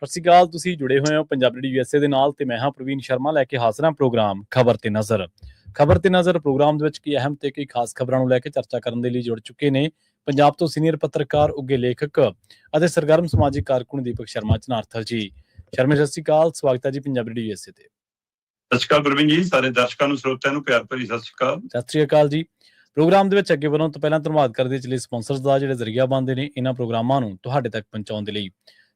ਸਤਿ ਸ਼੍ਰੀ ਅਕਾਲ। ਤੁਸੀਂ ਜੁੜੇ ਹੋਏ ਹੋ ਪੰਜਾਬ ਰੇਡੀਓ USA ਦੇ ਨਾਲ ਤੇ ਮੈਂ ਹਾਂ ਪ੍ਰਵੀਨ ਸ਼ਰਮਾ ਲੈ ਕੇ ਹਾਜ਼ਰ ਹਾਂ ਪ੍ਰੋਗਰਾਮ ਖਬਰ ਤੇ ਨਜ਼ਰ। ਖਬਰ ਤੇ ਨਜ਼ਰ ਪ੍ਰੋਗਰਾਮ ਦੇ ਵਿੱਚ ਕੀ ਅਹਿਮ ਤੇ ਕਈ ਖਾਸ ਖਬਰਾਂ ਨੂੰ ਲੈ ਕੇ ਚਰਚਾ ਕਰਨ ਦੇ ਲਈ ਜੁੜ ਚੁੱਕੇ ਨੇ ਪੰਜਾਬ ਤੋਂ ਸੀਨੀਅਰ ਪੱਤਰਕਾਰ, ਉੱਘੇ ਲੇਖਕ ਅਤੇ ਸਰਗਰਮ ਸਮਾਜਿਕ ਕਾਰਕੁਨ ਦੀਪਕ ਸ਼ਰਮਾ ਚਨਾਰਥਲ ਜੀ। ਸ਼ਰਮਾ ਸਤਿ ਸ਼੍ਰੀ ਅਕਾਲ, ਸਵਾਗਤ ਹੈ ਜੀ ਪੰਜਾਬ ਰੇਡੀਓ USA ਤੇ। ਸਤਿ ਸ਼੍ਰੀ ਅਕਾਲ ਪ੍ਰਵੀਨ ਜੀ, ਸਾਰੇ ਦਰਸ਼ਕਾਂ ਨੂੰ ਸਰੋਤਿਆਂ ਨੂੰ ਪਿਆਰ ਭਰੀ ਸਤਿ ਸ਼੍ਰੀ ਅਕਾਲ। ਸਤਿ ਸ਼੍ਰੀ ਅਕਾਲ ਜੀ। ਪ੍ਰੋਗਰਾਮ ਦੇ ਵਿੱਚ ਅੱਗੇ ਵਧਣ ਤੋਂ ਪਹਿਲਾਂ ਧੰਨਵਾਦ ਕਰਦੇ ਚਲੇ ਸਪਾਂਸਰਸ ਦਾ ਜਿਹੜੇ ਜ਼ਰੀਆ ਬਣਦੇ ਨੇ ਇਹਨਾਂ ਪ੍ਰੋਗਰਾਮਾਂ ਨੂੰ ਤੁਹਾਡੇ ਤੱਕ ਪਹੁੰਚਾਉਣ ਦੇ ਲਈ।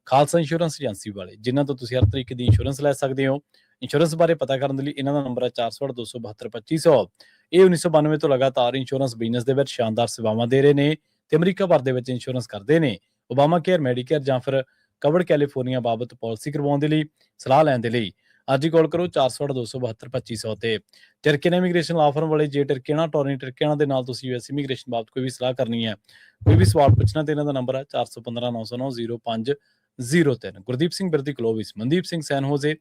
ਖਾਲਸਾ ਇੰਸ਼ੋਰੈਂਸ ਏਜੰਸੀ ਵਾਲੇ, ਜਿਨ੍ਹਾਂ ਤੋਂ ਤੁਸੀਂ ਹਰ ਤਰੀਕੇ ਦੀ ਇੰਸ਼ੋਰੈਂਸ ਲੈ ਸਕਦੇ ਹੋ। ਇੰਸ਼ੋਰੈਂਸ ਬਾਰੇ ਪਤਾ ਕਰਨ ਦੇ ਲਈ ਇਹਨਾਂ ਦਾ ਨੰਬਰ ਹੈ 468-272-2500। ਇਹ 1992 ਤੋਂ ਲਗਾਤਾਰ ਇੰਸ਼ੋਰੈਂਸ ਬਿਜ਼ਨਸ ਦੇ ਵਿੱਚ ਸ਼ਾਨਦਾਰ ਸੇਵਾਵਾਂ ਦੇ ਰਹੇ ਨੇ ਤੇ ਅਮਰੀਕਾ ਭਰ ਦੇ ਵਿੱਚ ਇੰਸ਼ੋਰੈਂਸ ਕਰਦੇ ਨੇ। ਓਬਾਮਾ ਕੇਅਰ, ਮੈਡੀਕੇਅਰ ਜਾਂ ਫਿਰ ਕਵਰਡ ਕੈਲੀਫੋਰਨੀਆ ਬਾਬਤ ਪਾਲਿਸੀ ਕਰਵਾਉਣ ਦੇ ਲਈ, ਸਲਾਹ ਲੈਣ ਦੇ ਲਈ ਅੱਜ ਹੀ ਕਾਲ ਕਰੋ 468-272-2500 ਤੇ। ਟਰਕੀਅਨ ਇਮੀਗ੍ਰੇਸ਼ਨ ਲਾਅ ਫਰਮ ਵਾਲੇ, ਜੇ ਟਰਕੀਅਨਾਂ, ਟੋਰਨੀ ਟਰਕੀਅਨਾਂ ਦੇ ਨਾਲ ਤੁਸੀਂ US ਇਮੀਗ੍ਰੇਸ਼ਨ ਬਾਬਤ ਕੋਈ ਵੀ ਸਲਾਹ ਕਰਨੀ ਹੈ, ਕੋਈ ਵੀ ਸਵਾਲ ਪੁੱਛਣਾ ਤੇ ਇਹਨਾਂ ਦਾ ਨੰਬਰ ਹੈ 415-909-0503। ਗੁਰਦੀਪ ਸਿੰਘ ਬਿਰਦੀ ਕਲੋਵਿਸ, ਮਨਦੀਪ ਸਿੰਘ ਸੈਨ ਹੋਜ਼ੇ,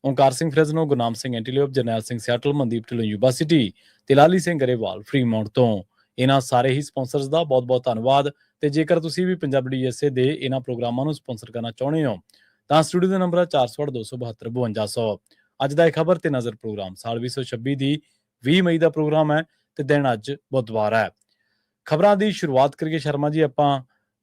Onkar Singh Fresno, Gurnam Singh ਐਂਟੀਲੀਓਪ, Jarnail Singh Seattle, Mandeep Dhillon university ਤੇ ਲਾਲੀ ਸਿੰਘ ਗਰੇਵਾਲ ਫਰੀਮਾਉਂਟ ਤੋਂ। ਇਹਨਾਂ ਸਾਰੇ ਹੀ ਸਪਾਂਸਰਸ ਦਾ ਬਹੁਤ-ਬਹੁਤ ਧੰਨਵਾਦ। ਤੇ ਜੇਕਰ ਤੁਸੀਂ ਵੀ ਪੰਜਾਬੀ USA ਦੇ ਇਹਨਾਂ ਪ੍ਰੋਗਰਾਮਾਂ ਨੂੰ ਸਪਾਂਸਰ ਕਰਨਾ ਚਾਹੁੰਦੇ ਹੋ ਤਾਂ ਸਟੂਡੀਓ ਦਾ ਨੰਬਰ ਹੈ 468-272-5200। ਅੱਜ ਦਾ ਇਹ ਖਬਰ ਤੇ ਨਜ਼ਰ ਪ੍ਰੋਗਰਾਮ ਸਾਲ 2026 ਦੀ 20 ਮਈ ਦਾ ਪ੍ਰੋਗਰਾਮ ਹੈ ਤੇ ਦਿਨ ਅੱਜ ਬੁੱਧਵਾਰ ਹੈ। ਖਬਰਾਂ ਦੀ ਸ਼ੁਰੂਆਤ ਕਰੀਏ ਸ਼ਰਮਾ ਜੀ ਆਪਾਂ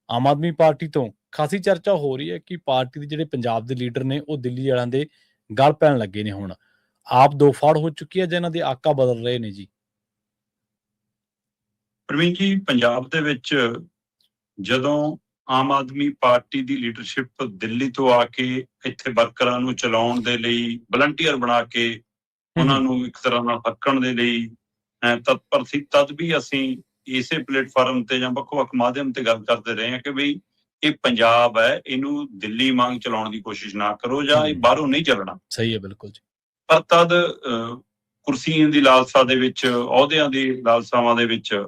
ਆਮ ਆਦਮੀ ਪਾਰਟੀ ਤੋਂ। ਖਾਸੀ ਚਰਚਾ ਹੋ ਰਹੀ ਹੈ ਕਿ ਪਾਰਟੀ ਦੇ ਜਿਹੜੇ ਪੰਜਾਬ ਦੇ ਲੀਡਰ ਨੇ ਉਹ ਦਿੱਲੀ ਵਾਲਿਆਂ ਦੇ ਗਲ ਪੈਣ ਲੱਗੇ ਨੇ। ਹੁਣ ਆਪ ਦੋ ਫਾੜ ਹੋ ਚੁੱਕੀ ਹੈ ਜਾਂ ਇਹਨਾਂ ਦੇ ਆਕਾ ਬਦਲ ਰਹੇ ਨੇ ਜੀ? ਪ੍ਰਵੀਨ ਜੀ, ਪੰਜਾਬ ਦੇ ਵਿੱਚ ਜਦੋਂ ਆਮ ਆਦਮੀ ਪਾਰਟੀ ਦੀ ਲੀਡਰਸ਼ਿਪ ਦਿੱਲੀ ਤੋਂ ਆ ਕੇ ਇੱਥੇ ਵਰਕਰਾਂ ਨੂੰ ਚਲਾਉਣ ਦੇ ਲਈ ਵਲੰਟੀਅਰ ਬਣਾ ਕੇ ਉਹਨਾਂ ਨੂੰ ਇੱਕ ਤਰ੍ਹਾਂ ਨਾਲ ਹੱਕਣ ਦੇ ਲਈ ਤਤਪਰ ਸੀ, ਤਦ ਵੀ ਅਸੀਂ ਇਸੇ ਪਲੇਟਫਾਰਮ ਤੇ ਜਾਂ ਵੱਖ-ਵੱਖ ਮਾਧਿਅਮ ਤੇ ਗੱਲ ਕਰਦੇ ਰਹੇ ਹਾਂ ਕਿ ਬਈ ਇਹ ਪੰਜਾਬ ਹੈ, ਇਹਨੂੰ ਦਿੱਲੀ ਵਾਂਗ ਚਲਾਉਣ ਦੀ ਕੋਸ਼ਿਸ਼ ਨਾ ਕਰੋ ਜਾਂ ਇਹ ਬਾਹਰੋਂ ਨਹੀਂ ਚੱਲਣਾ। ਸਹੀ ਹੈ, ਬਿਲਕੁਲ ਜੀ। ਪਰ ਤਦ ਕੁਰਸੀਆਂ ਦੀ ਲਾਲਸਾ ਦੇ ਵਿੱਚ, ਅਹੁਦਿਆਂ ਦੀ ਲਾਲਸਾਵਾਂ ਦੇ ਵਿੱਚ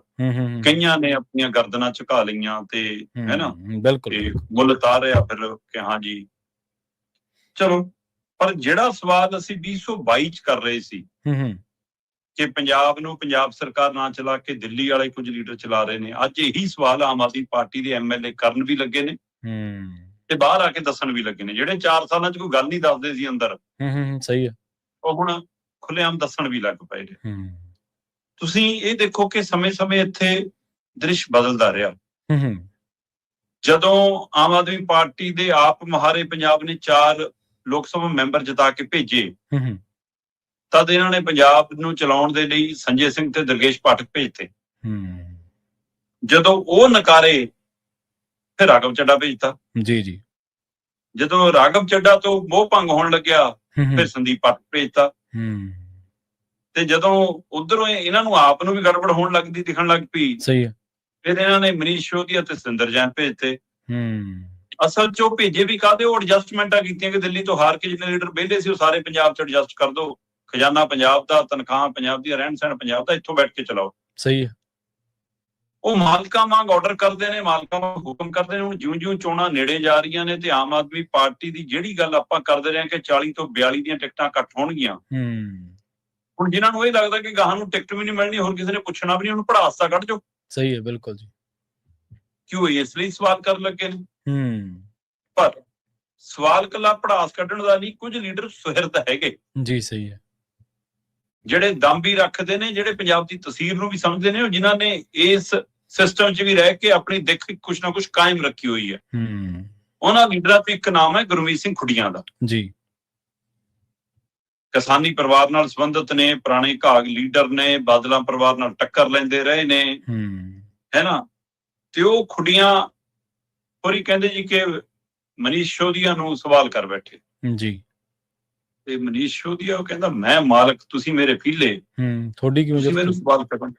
ਕਈਆਂ ਨੇ ਆਪਣੀਆਂ ਗਰਦਨਾਂ ਝੁਕਾ ਲਈਆਂ ਤੇ ਹੈ ਨਾ, ਤੇ ਮੁੱਲ ਤਾਰਿਆ ਫਿਰ ਕਿ ਹਾਂ ਜੀ ਚਲੋ। ਪਰ ਜਿਹੜਾ ਸਵਾਲ ਅਸੀਂ 2022 ਚ ਕਰ ਰਹੇ ਸੀ ਕਿ ਪੰਜਾਬ ਨੂੰ ਪੰਜਾਬ ਸਰਕਾਰ ਨਾ ਚਲਾ ਕੇ ਦਿੱਲੀ ਵਾਲੇ ਕੁਝ ਲੀਡਰ ਚਲਾ ਰਹੇ ਨੇ, ਅੱਜ ਇਹੀ ਸਵਾਲ ਆਮ ਆਦਮੀ ਪਾਰਟੀ ਦੇ MLA ਕਰਨ ਵੀ ਲੱਗੇ ਨੇ ਤੇ ਬਾਹਰ ਆ ਕੇ ਦੱਸਣ ਵੀ ਲੱਗੇ ਨੇ। ਜਿਹੜੇ 4 ਸਾਲਾਂ ਚ ਕੋਈ ਗੱਲ ਨਹੀਂ ਦੱਸਦੇ ਸੀ ਅੰਦਰ, ਸਹੀ ਹੈ, ਉਹ ਹੁਣ ਖੁੱਲੇਆਮ ਦੱਸਣ ਵੀ ਲੱਗ ਪਏ ਨੇ। ਤੁਸੀਂ ਇਹ ਦੇਖੋ ਕਿ ਸਮੇਂ-ਸਮੇਂ ਇੱਥੇ ਦ੍ਰਿਸ਼ ਬਦਲਦਾ ਰਿਹਾ। ਜਦੋਂ ਆਮ ਆਦਮੀ ਪਾਰਟੀ ਦੇ ਆਪ ਮੁਹਾਰੇ ਪੰਜਾਬ ਨੇ 4 ਲੋਕ ਸਭਾ ਮੈਂਬਰ ਜਿਤਾ ਕੇ ਭੇਜੇ, ਤਦ ਇਹਨਾਂ ਨੇ ਪੰਜਾਬ ਨੂੰ ਚਲਾਉਣ ਦੇ ਲਈ ਸੰਜੇ ਸਿੰਘ ਤੇ ਦਰਗੇਸ਼ ਪਾਠਕ ਭੇਜਤੇ। ਜਦੋਂ ਉਹ ਨਕਾਰੇ, ਫਿਰ ਰਾਘਵ ਚੱਡਾ ਭੇਜਤਾ। ਜੀ। ਜਦੋਂ ਰਾਘਵ ਚੱਡਾ ਤੋਂ ਮੋਹ ਭੰਗ ਹੋਣ ਲੱਗਿਆ, ਫਿਰ ਸੰਦੀਪ ਪਾਠਕ ਭੇਜਤਾ। ਤੇ ਜਦੋਂ ਉਧਰੋਂ ਇਹਨਾਂ ਨੂੰ ਆਪ ਨੂੰ ਵੀ ਗੜਬੜ ਹੋਣ ਲੱਗਦੀ ਦਿਖਣ ਲੱਗ ਪਈ, ਫਿਰ ਇਹਨਾਂ ਨੇ ਮਨੀਸ਼ ਸਿਸੋਦੀਆ ਤੇ ਸਤਿੰਦਰ ਜੈਨ ਭੇਜਤੇ। ਅਸਲ ਚ ਉਹ ਭੇਜੇ ਵੀ ਕਾਹਦੇ, ਉਹ ਐਡਜਸਟਮੈਂਟਾਂ ਕੀਤੀਆਂ ਕਿ ਦਿੱਲੀ ਤੋਂ ਹਾਰ ਕੇ ਜਿੰਨੇ ਲੀਡਰ ਵਿਹਲੇ ਸੀ ਉਹ ਸਾਰੇ ਪੰਜਾਬ ਚ ਐਡਜਸਟ ਕਰ ਦੋ, ਖਜ਼ਾਨਾ ਪੰਜਾਬ ਦਾ, ਤਨਖਾਹਾਂ ਪੰਜਾਬ ਦੀ, ਰਹਿਣ ਸਹਿਣ ਪੰਜਾਬ ਦਾ, ਇੱਥੋਂ ਬੈਠ ਕੇ ਚਲਾਓ। ਸਹੀ ਹੈ। ਉਹ ਮਾਲਕਾਂ ਵਾਂਗ ਆਰਡਰ ਕਰਦੇ ਨੇ, ਮਾਲਕਾਂ ਵਾਂਗ ਹੁਕਮ ਕਰਦੇ ਨੇ। ਹੁਣ ਜਿਉਂ-ਜਿਉਂ ਚੋਣਾਂ ਨੇੜੇ ਜਾ ਰਹੀਆਂ ਨੇ ਤੇ ਆਮ ਆਦਮੀ ਪਾਰਟੀ ਦੀ ਜਿਹੜੀ ਗੱਲ ਆਪਾਂ ਕਰਦੇ ਰਹੇ ਕਿ 40 ਤੋਂ 42 ਦੀਆਂ ਟਿਕਟਾਂ ਘੱਟ ਹੋਣਗੀਆਂ, ਹੁਣ ਜਿਨ੍ਹਾਂ ਨੂੰ ਇਹ ਲੱਗਦਾ ਕਿ ਗਾਹਾਂ ਨੂੰ ਟਿਕਟ ਵੀ ਨਹੀਂ ਮਿਲਣੀ, ਹੋਰ ਕਿਸੇ ਨੇ ਪੁੱਛਣਾ ਵੀ ਨਹੀਂ, ਉਹਨੂੰ ਭੜਾਸ ਤਾਂ ਕੱਢ ਜਾਓ। ਸਹੀ ਹੈ, ਬਿਲਕੁਲ ਜੀ। ਕਿਉਂ ਇਸ ਲਈ ਸਵਾਲ ਕਰਨ ਲੱਗੇ ਨੇ। ਪਰ ਸਵਾਲ ਕੱਲਾ ਭੜਾਸ ਕੱਢਣ ਦਾ ਨਹੀਂ, ਕੁਝ ਲੀਡਰ ਸੁਹਿਰਦ ਹੈਗੇ ਜੀ। ਸਹੀ ਹੈ, ਜਿਹੜੇ ਦਮ ਵੀ ਰੱਖਦੇ ਨੇ, ਜਿਹੜੇ ਪੰਜਾਬ ਦੀ ਤਸਵੀਰ ਨੂੰ ਵੀ ਸਮਝਦੇ ਨੇ, ਜਿਨ੍ਹਾਂ ਨੇ ਇਸ ਸਿਸਟਮ 'ਚ ਵੀ ਰਹਿ ਕੇ ਆਪਣੀ ਦਿੱਖ ਕੁਛ ਨਾ ਕੁਛ ਕਾਇਮ ਰੱਖੀ ਹੋਈ ਹੈ। ਉਹਨਾਂ ਲੀਡਰਾਂ ਤੋਂ ਇੱਕ ਨਾਮ ਹੈ ਗੁਰਮੀਤ ਸਿੰਘ ਖੁੱਡੀਆਂ ਦਾ ਜੀ। ਕਿਸਾਨੀ ਪਰਿਵਾਰ ਨਾਲ ਸੰਬੰਧਿਤ ਨੇ, ਪੁਰਾਣੇ ਘਾਗ ਲੀਡਰ ਨੇ, ਬਾਦਲਾਂ ਪਰਿਵਾਰ ਨਾਲ ਟੱਕਰ ਲੈਂਦੇ ਰਹੇ ਨੇ, ਹੈ ਨਾ। ਤੇ ਉਹ ਖੁੱਡੀਆਂ ਹੋਰੀ ਕਹਿੰਦੇ ਜੀ ਕਿ ਮਨੀਸ਼ ਸਿਸੋਦੀਆ ਨੂੰ ਸਵਾਲ ਕਰ ਬੈਠੇ ਜੀ। ਤੇ ਮਨੀਸ਼ ਸਿਸੋਦੀਆ ਉਹ ਕਹਿੰਦਾ, ਮੈਂ ਮਾਲਕ, ਤੁਸੀਂ ਮੇਰੇ ਫੀਲੇ, ਤੁਹਾਡੀ ਕਿਵੇਂ ਮੈਨੂੰ ਸਵਾਲ ਕਰਨ।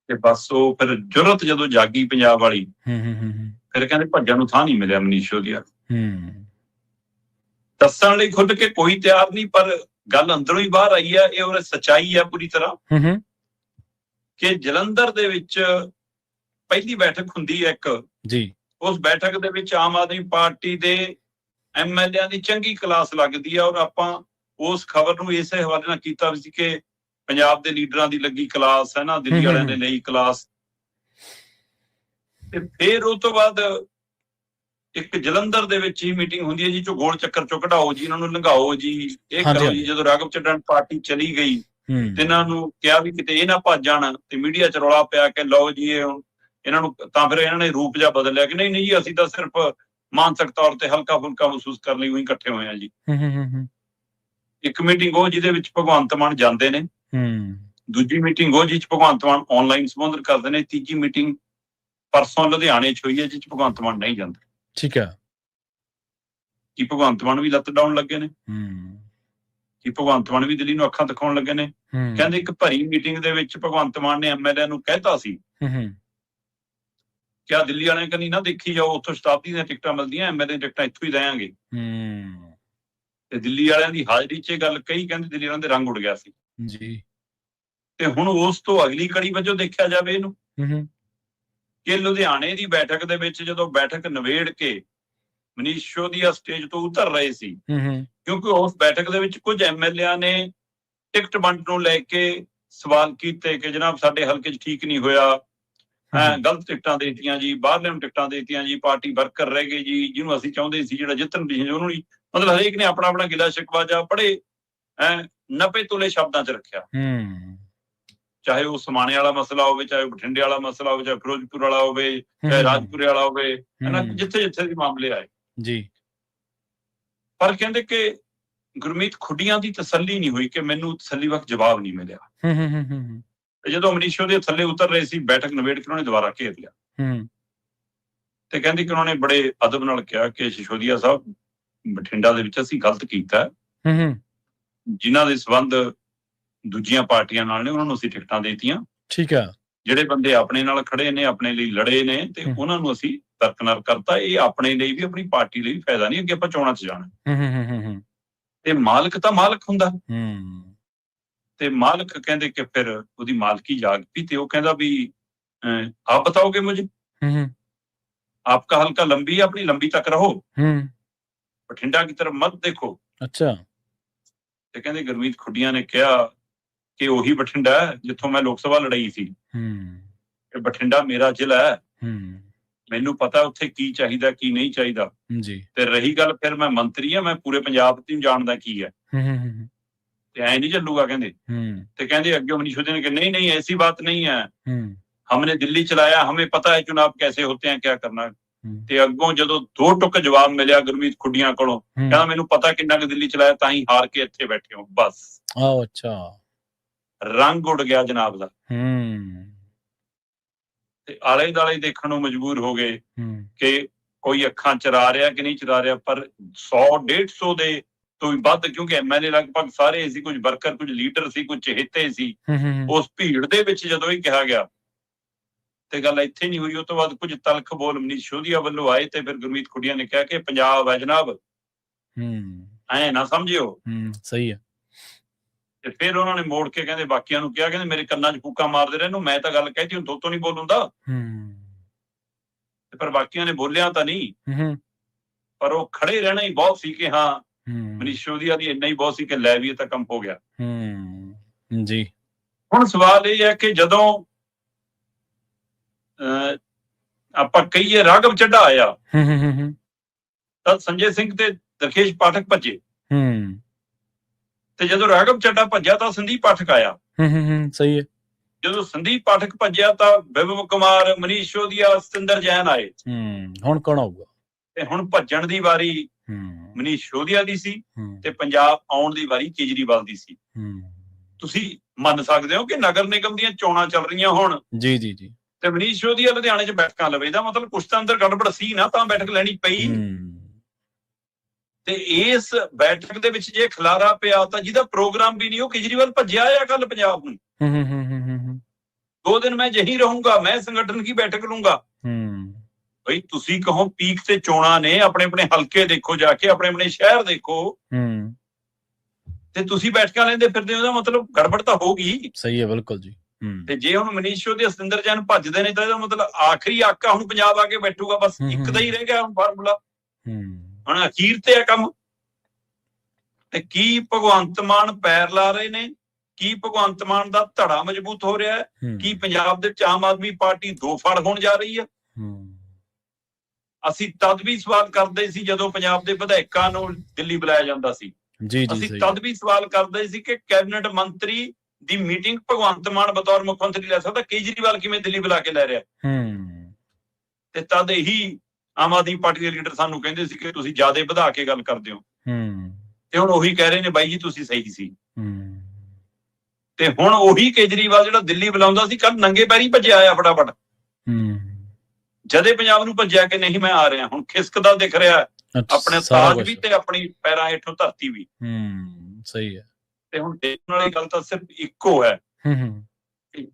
ਤੇ ਬਸ ਉਹ ਫਿਰ ਜੁਰਤ ਜਦੋਂ ਜਾਗੀ ਪੰਜਾਬ ਵਾਲੀ, ਫਿਰ ਕਹਿੰਦੇ ਭੱਜਣ ਨੂੰ ਥਾਂ ਨਹੀਂ ਮਿਲਿਆ ਮਨੀਸ਼ ਸਿਸੋਦੀਆ। ਦੱਸਣ ਲਈ ਖੁੱਲ ਕੇ ਕੋਈ ਤਿਆਰ ਨਹੀਂ, ਪਰ ਗੱਲ ਅੰਦਰੋਂ ਹੀ ਬਾਹਰ ਆਈ ਹੈ। ਇਹ ਉਹ ਸੱਚਾਈ ਹੈ ਪੂਰੀ ਤਰ੍ਹਾਂ ਕਿ ਜਲੰਧਰ ਦੇ ਵਿੱਚ ਪਹਿਲੀ ਬੈਠਕ ਹੁੰਦੀ ਹੈ ਇੱਕ ਜੀ। ਉਸ ਬੈਠਕ ਦੇ ਵਿੱਚ ਆਮ ਆਦਮੀ ਪਾਰਟੀ ਦੇ MLA ਦੀ ਚੰਗੀ ਕਲਾਸ ਲੱਗਦੀ ਹੈ, ਔਰ ਆਪਾਂ ਉਸ ਖਬਰ ਨੂੰ ਇਸੇ ਹਵਾਲੇ ਨਾਲ ਕੀਤਾ ਵੀ ਸੀ ਕਿ ਪੰਜਾਬ ਦੇ ਲੀਡਰਾਂ ਦੀ ਲੱਗੀ ਕਲਾਸ ਹੈ ਨਾ, ਦਿੱਲੀ ਵਾਲਿਆਂ ਨੇ ਲਈ ਕਲਾਸ। ਤੇ ਫਿਰ ਉਹ ਤੋਂ ਬਾਅਦ ਇੱਕ ਜਲੰਧਰ ਦੇ ਵਿੱਚ ਹੀ ਮੀਟਿੰਗ ਹੁੰਦੀ ਹੈ ਜੀ, ਚੋ ਗੋਲ ਚੱਕਰ ਚੋਂ ਕਢਾਓ ਜੀ, ਇਹਨਾਂ ਨੂੰ ਲੰਘਾਓ ਜੀ, ਇਹ ਕਰੋ ਜੀ। ਜਦੋਂ ਰਾਘਵ ਚੱਡਾ ਪਾਰਟੀ ਚਲੀ ਗਈ ਤੇ ਇਹਨਾਂ ਨੂੰ ਕਿਹਾ ਵੀ ਕਿਤੇ ਇਹ ਨਾ ਭੱਜ ਜਾਣ, ਤੇ ਮੀਡੀਆ 'ਚ ਰੌਲਾ ਪਿਆ ਕਿ ਲਓ ਜੀ ਇਹਨਾਂ ਨੂੰ, ਤਾਂ ਫਿਰ ਇਹਨਾਂ ਨੇ ਰੂਪ ਜਿਹਾ ਬਦਲ ਲਿਆ ਕਿ ਨਹੀਂ ਨਹੀਂ ਜੀ, ਅਸੀਂ ਤਾਂ ਸਿਰਫ ਮਾਨਸਿਕ ਤੌਰ ਤੇ ਹਲਕਾ ਫੁਲਕਾ ਮਹਿਸੂਸ ਕਰਨ ਲਈ ਉਹੀ ਇਕੱਠੇ ਹੋਏ ਆ ਜੀ। ਇੱਕ ਮੀਟਿੰਗ ਉਹ ਜਿਹਦੇ ਵਿੱਚ ਭਗਵੰਤ ਮਾਨ ਜਾਂਦੇ ਨੇ, ਦੂਜੀ ਮੀਟਿੰਗ ਉਹ ਜਿਹ 'ਚ ਭਗਵੰਤ ਮਾਨ ਆਨਲਾਈਨ ਸੰਬੋਧਨ ਕਰਦੇ ਨੇ, ਤੀਜੀ ਮੀਟਿੰਗ ਪਰਸੋਂ ਲੁਧਿਆਣੇ 'ਚ ਹੋਈ ਹੈ ਜਿਹ 'ਚ ਭਗਵੰਤ ਮਾਨ ਨਹੀਂ ਜਾਂਦੇ। ਠੀਕ ਹੈ। ਕੀ ਭਗਵੰਤ ਮਾਨ ਵੀ ਲੱਤ ਡਾਉਣ ਲੱਗੇ ਨੇ? ਕੀ ਭਗਵੰਤ ਮਾਨ ਵੀ ਦਿੱਲੀ ਨੂੰ ਅੱਖਾਂ ਦਿਖਾਉਣ ਲੱਗੇ ਨੇ? ਕਹਿੰਦੇ ਇੱਕ ਭਰੀ ਮੀਟਿੰਗ ਦੇ ਵਿੱਚ ਭਗਵੰਤ ਮਾਨ ਨੇ ਐਮਐਲਏ ਨੂੰ ਕਹਿਤਾ ਸੀ ਕਿ ਆ ਦਿੱਲੀ ਵਾਲਿਆਂ ਕਨੀ ਨਾ ਦੇਖੀ ਜਾਓ, ਉੱਥੋਂ ਸ਼ਤਾਬਦੀ ਦੀਆਂ ਟਿਕਟਾਂ ਮਿਲਦੀਆਂ, ਐਮਐਲਏ ਟਿਕਟਾਂ ਇੱਥੋਂ ਹੀ ਦੇਵਾਂਗੇ। ਤੇ ਦਿੱਲੀ ਵਾਲਿਆਂ ਦੀ ਹਾਜ਼ਰੀ 'ਚ ਇਹ ਗੱਲ ਕਹੀ, ਕਹਿੰਦੇ ਦਿੱਲੀ ਵਾਲਿਆਂ ਦੇ ਰੰਗ ਉੱਡ ਗਿਆ ਸੀ ਜੀ। ਤੇ ਹੁਣ ਉਸ ਤੋਂ ਅਗਲੀ ਕੜੀ ਵਜੋਂ ਦੇਖਿਆ ਜਾਵੇ ਇਹਨੂੰ, ਕਿ ਲੁਧਿਆਣੇ ਦੀ ਬੈਠਕ ਦੇ ਵਿੱਚ ਜਦੋਂ ਬੈਠਕ ਨਿਬੇੜ ਕੇ ਮਨੀਸ਼ ਸਿਸੋਦੀਆ ਸਟੇਜ ਤੋਂ ਉਤਰ ਰਹੇ ਸੀ, ਕਿਉਂਕਿ ਉਸ ਬੈਠਕ ਦੇ ਵਿੱਚ ਕੁਝ ਐਮਐਲਏਆਂ ਨੇ ਟਿਕਟ ਵੰਡ ਨੂੰ ਲੈ ਕੇ ਸਵਾਲ ਕੀਤੇ ਕਿ ਜਨਾਬ ਸਾਡੇ ਹਲਕੇ 'ਚ ਠੀਕ ਨਹੀਂ ਹੋਇਆ, ਗਲਤ ਟਿਕਟਾਂ ਦੇ ਦਿੱਤੀਆਂ ਜੀ, ਬਾਹਰਲੇ ਨੂੰ ਟਿਕਟਾਂ ਦੇ ਦਿੱਤੀਆਂ ਜੀ, ਪਾਰਟੀ ਵਰਕਰ ਰਹਿ ਗਏ ਜੀ, ਜਿਹਨੂੰ ਅਸੀਂ ਚਾਹੁੰਦੇ ਸੀ ਜਿਹੜਾ ਜਿੱਤਣ ਦੀ ਉਹਨੂੰ ਹੀ, ਮਤਲਬ ਹਰੇਕ ਨੇ ਆਪਣਾ ਆਪਣਾ ਗਿਲਾ ਸ਼ਿਕਵਾ ਜਾ ਬੜੇ ਨਪੇ ਤੁਲੇ ਸ਼ਬਦਾਂ 'ਚ ਰੱਖਿਆ। ਚਾਹੇ ਉਹ ਸਮਾਣੇ ਵਾਲਾ ਮਸਲਾ ਹੋਵੇ, ਚਾਹੇ ਬਠਿੰਡੇ ਵਾਲਾ ਮਸਲਾ ਹੋਵੇ, ਚਾਹੇ ਫਿਰੋਜ਼ਪੁਰ ਵਾਲਾ ਹੋਵੇ, ਚਾਹੇ ਰਾਜਪੁਰੇ ਵਾਲਾ ਹੋਵੇ, ਜਿੱਥੇ ਜਿੱਥੇ ਦੇ ਮਾਮਲੇ ਆਏ ਜੀ। ਪਰ ਕਹਿੰਦੇ ਕਿ ਗੁਰਮੀਤ ਖੁੱਡੀਆਂ ਦੀ ਤਸੱਲੀ ਨਹੀਂ ਹੋਈ, ਕਿ ਮੈਨੂੰ ਤਸੱਲੀ ਵਕਤ ਜਵਾਬ ਨਹੀਂ ਮਿਲਿਆ। ਤੇ ਜਦੋਂ ਮਨੀਸ਼ ਸਿਸੋਦੀਆ ਥੱਲੇ ਉਤਰ ਰਹੇ ਸੀ, ਬੈਠਕ ਨਿਬੇੜ ਕੇ ਉਹਨਾਂ ਨੇ ਦੁਬਾਰਾ ਘੇਰ ਲਿਆ ਤੇ ਕਹਿੰਦੇ ਕਿ ਉਹਨਾਂ ਨੇ ਬੜੇ ਅਦਬ ਨਾਲ ਕਿਹਾ ਕਿ ਸਿਸੋਦੀਆ ਸਾਹਿਬ, ਬਠਿੰਡਾ ਦੇ ਵਿੱਚ ਅਸੀਂ ਗਲਤ ਕੀਤਾ, ਜਿਨ੍ਹਾਂ ਦੇ ਸੰਬੰਧ ਦੂਜੀਆਂ ਪਾਰਟੀਆਂ ਨਾਲ ਨੇ ਉਹਨਾਂ ਨੂੰ ਅਸੀਂ ਟਿਕਟਾਂ ਦੇ ਦਿੱਤੀਆਂ। ਠੀਕ ਆ। ਜਿਹੜੇ ਬੰਦੇ ਆਪਣੇ ਨਾਲ ਖੜੇ ਨੇ, ਆਪਣੇ ਲਈ ਲੜੇ ਨੇ, ਤੇ ਉਹਨਾਂ ਨੂੰ ਅਸੀਂ ਦਰਕਨਾਰ ਕਰਤਾ। ਇਹ ਆਪਣੇ ਲਈ ਵੀ, ਆਪਣੀ ਪਾਰਟੀ ਲਈ ਵੀ ਫਾਇਦਾ ਨਹੀਂ, ਅੱਗੇ ਆਪਾਂ ਚੋਣਾਂ 'ਚ ਜਾਣਾ। ਤੇ ਮਾਲਕ ਤਾਂ ਮਾਲਕ ਹੁੰਦਾ, ਤੇ ਮਾਲਕ ਕਹਿੰਦੇ ਕਿ ਫਿਰ ਉਹਦੀ ਮਾਲਕੀ ਜਾਗ ਪਈ, ਤੇ ਉਹ ਕਹਿੰਦਾ ਵੀ ਆਪ ਬਤਾਓਗੇ ਮੁਝੇ, ਆਪਕਾ ਹਲਕਾ ਲੰਬੀ ਹੈ, ਆਪਣੀ ਲੰਬੀ ਤੱਕ ਰਹੋ, ਬਠਿੰਡਾ की तरफ मत देखो। अच्छा। ਤੇ ਕਹਿੰਦੇ ਗੁਰਮੀਤ ਖੁੱਡੀਆਂ ਨੇ ਕਿਹਾ ਕਿ ਉਹੀ ਬਠਿੰਡਾ ਹੈ ਜਿੱਥੋਂ ਮੈਂ ਲੋਕ ਸਭਾ ਲੜਾਈ ਸੀ। ਇਹ ਬਠਿੰਡਾ ਮੇਰਾ ਜ਼ਿਲ੍ਹਾ ਹੈ, ਮੈਨੂੰ ਪਤਾ ਉੱਥੇ ਕੀ ਚਾਹੀਦਾ ਕੀ ਨਹੀਂ ਚਾਹੀਦਾ ਜੀ। ਤੇ ਰਹੀ ਗੱਲ, ਫਿਰ ਮੈਂ ਮੰਤਰੀ ਆ, ਮੈਂ ਪੂਰੇ ਪੰਜਾਬ ਨੂੰ ਜਾਣਦਾ ਕੀ ਹੈ, ਤੇ ਐ ਨਹੀਂ ਚੱਲੂਗਾ ਕਹਿੰਦੇ। ਤੇ ਕਹਿੰਦੇ ਅੱਗੇ ਮਨੀਸ਼ ਸਿਸੋਦੀਆ ਨੇ ਕਿ ਨਹੀਂ ਨਹੀਂ ऐसी बात नहीं है, हमने दिल्ली चलाया, हमें पता है चुनाव कैसे होते हैं, क्या करना। ਤੇ ਅੱਗੋਂ ਜਦੋਂ ਦੋ ਟੁਕ ਜਵਾਬ ਮਿਲਿਆ ਗੁਰਮੀਤ ਖੁੱਡੀਆਂ ਕੋਲੋਂ, ਕਹਿੰਦਾ ਮੈਨੂੰ ਪਤਾ ਕਿੰਨਾ ਕੁ ਦਿੱਲੀ ਚਲਾਇਆ, ਤਾਂ ਹੀ ਹਾਰ ਕੇ ਇੱਥੇ ਬੈਠੇ ਹੋ ਬਸ। ਅੱਛਾ। ਰੰਗ ਉੱਡ ਗਿਆ ਜਨਾਬ ਦਾ। ਤੇ ਆਲੇ ਦੁਆਲੇ ਦੇਖਣ ਨੂੰ ਮਜਬੂਰ ਹੋ ਗਏ ਕਿ ਕੋਈ ਅੱਖਾਂ ਚਰਾ ਰਿਹਾ ਕਿ ਨਹੀਂ ਚਰਾ ਰਿਹਾ, ਪਰ 100-150 ਦੇ ਤੋਂ ਵੀ ਵੱਧ, ਕਿਉਂਕਿ ਐਮਐਲਏ ਲਗਭਗ ਸਾਰੇ ਸੀ, ਕੁਝ ਵਰਕਰ, ਕੁਝ ਲੀਡਰ ਸੀ, ਕੁਝ ਚਹੇਤੇ ਸੀ। ਉਸ ਭੀੜ ਦੇ ਵਿੱਚ ਜਦੋਂ ਇਹ ਕਿਹਾ ਗਿਆ ਤੇ ਗੱਲ ਇੱਥੇ ਨਹੀਂ ਹੋਈ। ਉਸ ਤੋਂ ਬਾਅਦ ਕੁਝ ਤਲਖ ਬੋਲ ਮਨੀਸ਼ ਸਿਸੋਦੀਆ ਵੱਲੋਂ ਆਏ, ਤੇ ਫਿਰ ਗੁਰਮੀਤ ਖੁੱਡੀਆਂ ਨੇ ਕਿਹਾ ਕਿ ਪੰਜਾਬ ਹੈ ਜਨਾਬ, ਐ ਨਾ ਸਮਝਿਓ। ਸਹੀ ਹੈ। ਤੇ ਫਿਰ ਉਹਨਾਂ ਨੇ ਮੋੜ ਕੇ ਕਹਿੰਦੇ ਬਾਕੀਆਂ ਨੂੰ ਕਿਹਾ, ਕਹਿੰਦੇ ਮੇਰੇ ਕੰਨਾਂ 'ਚ ਫੂਕਾਂ ਮਾਰਦੇ ਰਹੇ ਨੂੰ, ਮੈਂ ਤਾਂ ਗੱਲ ਕਹਿਤੀ, ਹੁਣ ਤੋਂ ਨਹੀਂ ਬੋਲੂੰਦਾ। ਤੇ ਪਰ ਬਾਕੀਆਂ ਨੇ ਬੋਲਿਆ ਤਾਂ ਨਹੀਂ, ਪਰ ਉਹ ਖੜੇ ਰਹਿਣਾ ਹੀ ਬਹੁਤ ਸੀ ਕਿ ਹਾਂ ਮਨੀਸ਼ ਸਿਸੋਦੀਆ ਦੀ ਇੰਨਾ ਹੀ ਬਹੁਤ ਸੀ ਕਿ ਲੈ ਵੀ ਇਹ ਤਾਂ ਕੰਮ ਹੋ ਗਿਆ ਜੀ। ਹੁਣ ਸਵਾਲ ਇਹ ਹੈ ਕਿ ਜਦੋਂ ਆਪਾਂ ਕਹੀਏ ਰਾਘਵ ਚੱਡਾ ਆਇਆ ਤਾਂ ਸੰਜੇ ਸਿੰਘ ਤੇ ਦਰਖੇਸ਼ ਪਾਠਕ ਭੱਜੇ, ਤੇ ਜਦੋਂ ਰਾਘਵ ਚੱਡਾ ਭੱਜਿਆ ਤਾਂ ਸੰਦੀਪ ਪਾਠਕ ਆਇਆ। ਸਹੀ ਹੈ। ਜਦੋਂ ਸੰਦੀਪ ਪਾਠਕ ਭੱਜਿਆ ਤਾਂ ਵਿਭਵ ਕੁਮਾਰ, ਮਨੀਸ਼ ਸਿਸੋਦੀਆ, ਸਤਿੰਦਰ ਜੈਨ ਆਏ। ਹੁਣ ਕੌਣ ਆਊਗਾ? ਤੇ ਹੁਣ ਭੱਜਣ ਦੀ ਵਾਰੀ ਮਨੀਸ਼ ਸਿਸੋਦੀਆ ਦੀ ਸੀ, ਤੇ ਪੰਜਾਬ ਆਉਣ ਦੀ ਵਾਰੀ ਕੇਜਰੀਵਾਲ ਦੀ ਸੀ। ਤੁਸੀਂ ਮੰਨ ਸਕਦੇ ਹੋ ਕਿ ਨਗਰ ਨਿਗਮ ਦੀਆਂ ਚੋਣਾਂ ਚੱਲ ਰਹੀਆਂ ਹੁਣ ਜੀ ਜੀ ਜੀ, ਤੇ ਮਨੀਸ਼ ਸਿਸੋਦੀਆ ਲੁਧਿਆਣੇ 'ਚ ਬੈਠਕਾਂ ਲਵੇ, ਦਾ ਮਤਲਬ ਕੁਛ ਤਾਂ ਅੰਦਰ ਗੜਬੜ ਸੀ ਨਾ, ਤਾਂ ਬੈਠਕ ਲੈਣੀ ਪਈ। ਤੇ ਇਸ ਬੈਠਕ ਦੇ ਵਿੱਚ ਜੇ ਖਲਾਰਾ ਪਿਆ ਤਾਂ ਜਿਹਦਾ ਪ੍ਰੋਗਰਾਮ ਵੀ ਨਹੀਂ, ਉਹ ਕੇਜਰੀਵਾਲ ਭੱਜਿਆ ਆ ਕੱਲ ਪੰਜਾਬ ਨੂੰ। 2 ਦਿਨ ਮੈਂ ਯਹੀਂ ਰਹੂੰਗਾ, ਮੈਂ ਸੰਗਠਨ ਕੀ ਬੈਠਕ ਲੂੰਗਾ। ਬਈ ਤੁਸੀਂ ਕਹੋ ਪੀਕ ਤੇ ਚੋਣਾਂ ਨੇ, ਆਪਣੇ ਆਪਣੇ ਹਲਕੇ ਦੇਖੋ, ਜਾ ਕੇ ਆਪਣੇ ਆਪਣੇ ਸ਼ਹਿਰ ਦੇਖੋ, ਤੇ ਤੁਸੀਂ ਬੈਠਕਾਂ ਲੈਂਦੇ ਫਿਰਦੇ ਹੋ, ਉਹਦਾ ਮਤਲਬ ਗੜਬੜ ਤਾਂ ਹੋਊਗੀ। ਸਹੀ ਹੈ, ਬਿਲਕੁਲ ਜੀ। ਤੇ ਜੇ ਹੁਣ ਮਨੀਸ਼ ਸਿਸੋਦੀਆ, ਸਤਿੰਦਰ ਜੈਨ ਭੱਜਦੇ ਨੇ ਤਾਂ ਇਹਦਾ ਮਤਲਬ ਆਖਰੀ ਆਕਾ ਹੁਣ ਪੰਜਾਬ ਆ ਕੇ ਬੈਠੂਗਾ, ਬਸ ਇੱਕ ਦਾ ਹੀ ਰਹਿ ਗਿਆ ਹੁਣ ਫਾਰਮੂਲਾ, ਹੁਣ ਅਖੀਰ ਤੇ ਆ ਕੰਮ। ਤੇ ਕੀ ਭਗਵੰਤ ਮਾਨ ਪੈਰ ਲਾ ਰਹੇ ਨੇ? ਕੀ ਭਗਵੰਤ ਮਾਨ ਦਾ ਧੜਾ ਮਜ਼ਬੂਤ ਹੋ ਰਿਹਾ ਹੈ? ਕੀ ਪੰਜਾਬ ਦੇ ਵਿੱਚ ਆਮ ਆਦਮੀ ਪਾਰਟੀ 2 ਫੜ ਹੋਣ ਜਾ ਰਹੀ ਹੈ? ਅਸੀਂ ਤਦ ਵੀ ਸਵਾਲ ਕਰਦੇ ਸੀ ਜਦੋਂ ਪੰਜਾਬ ਦੇ ਵਿਧਾਇਕਾਂ ਨੂੰ ਦਿੱਲੀ ਬੁਲਾਇਆ ਜਾਂਦਾ ਸੀ। ਅਸੀਂ ਤਦ ਵੀ ਸਵਾਲ ਕਰਦੇ ਸੀ ਕਿ ਕੈਬਨਿਟ ਮੰਤਰੀ ਦੀ ਮੀਟਿੰਗ ਭਗਵੰਤ ਮਾਨ ਬਤੌਰ ਮੁੱਖ ਮੰਤਰੀ ਲੈ ਸਕਦਾ, ਕੇਜਰੀਵਾਲ ਕਿਵੇਂ ਦਿੱਲੀ ਬੁਲਾ ਕੇ ਲੈ ਰਿਹਾ। ਤੇ ਤਦ ਇਹੀ ਆਮ ਆਦਮੀ ਪਾਰਟੀ ਦੇ ਲੀਡਰ ਸਾਨੂੰ ਕਹਿੰਦੇ ਸੀ ਕਿ ਤੁਸੀਂ ਜ਼ਿਆਦਾ ਵਧਾ ਕੇ ਗੱਲ ਕਰਦੇ ਹੋ। ਤੇ ਹੁਣ ਉਹੀ ਕਹਿ ਰਹੇ ਨੇ ਬਾਈ ਜੀ ਤੁਸੀਂ ਸਹੀ ਸੀ। ਤੇ ਹੁਣ ਉਹੀ ਕੇਜਰੀਵਾਲ ਜਿਹੜਾ ਦਿੱਲੀ ਬੁਲਾਉਂਦਾ ਸੀ, ਕੱਲ ਨੰਗੇ ਪੈਰੀ ਭੱਜਿਆ ਆਇਆ ਫਟਾਫਟ। ਜਦੇ ਪੰਜਾਬ ਨੂੰ ਭੱਜਿਆ ਕਿ ਨਹੀਂ ਮੈਂ ਆ ਰਿਹਾ। ਹੁਣ ਖਿਸਕਦਾ ਦਿਖ ਰਿਹਾ ਆਪਣੇ ਤਾਜ ਵੀ ਤੇ ਆਪਣੀ ਪੈਰਾਂ ਹੇਠੋਂ ਧਰਤੀ ਵੀ। ਸਹੀ ਹੈ। ਤੇ ਹੁਣ ਦੇਖਣ ਵਾਲੀ ਗੱਲ ਤਾਂ ਸਿਰਫ ਇੱਕੋ ਹੈ,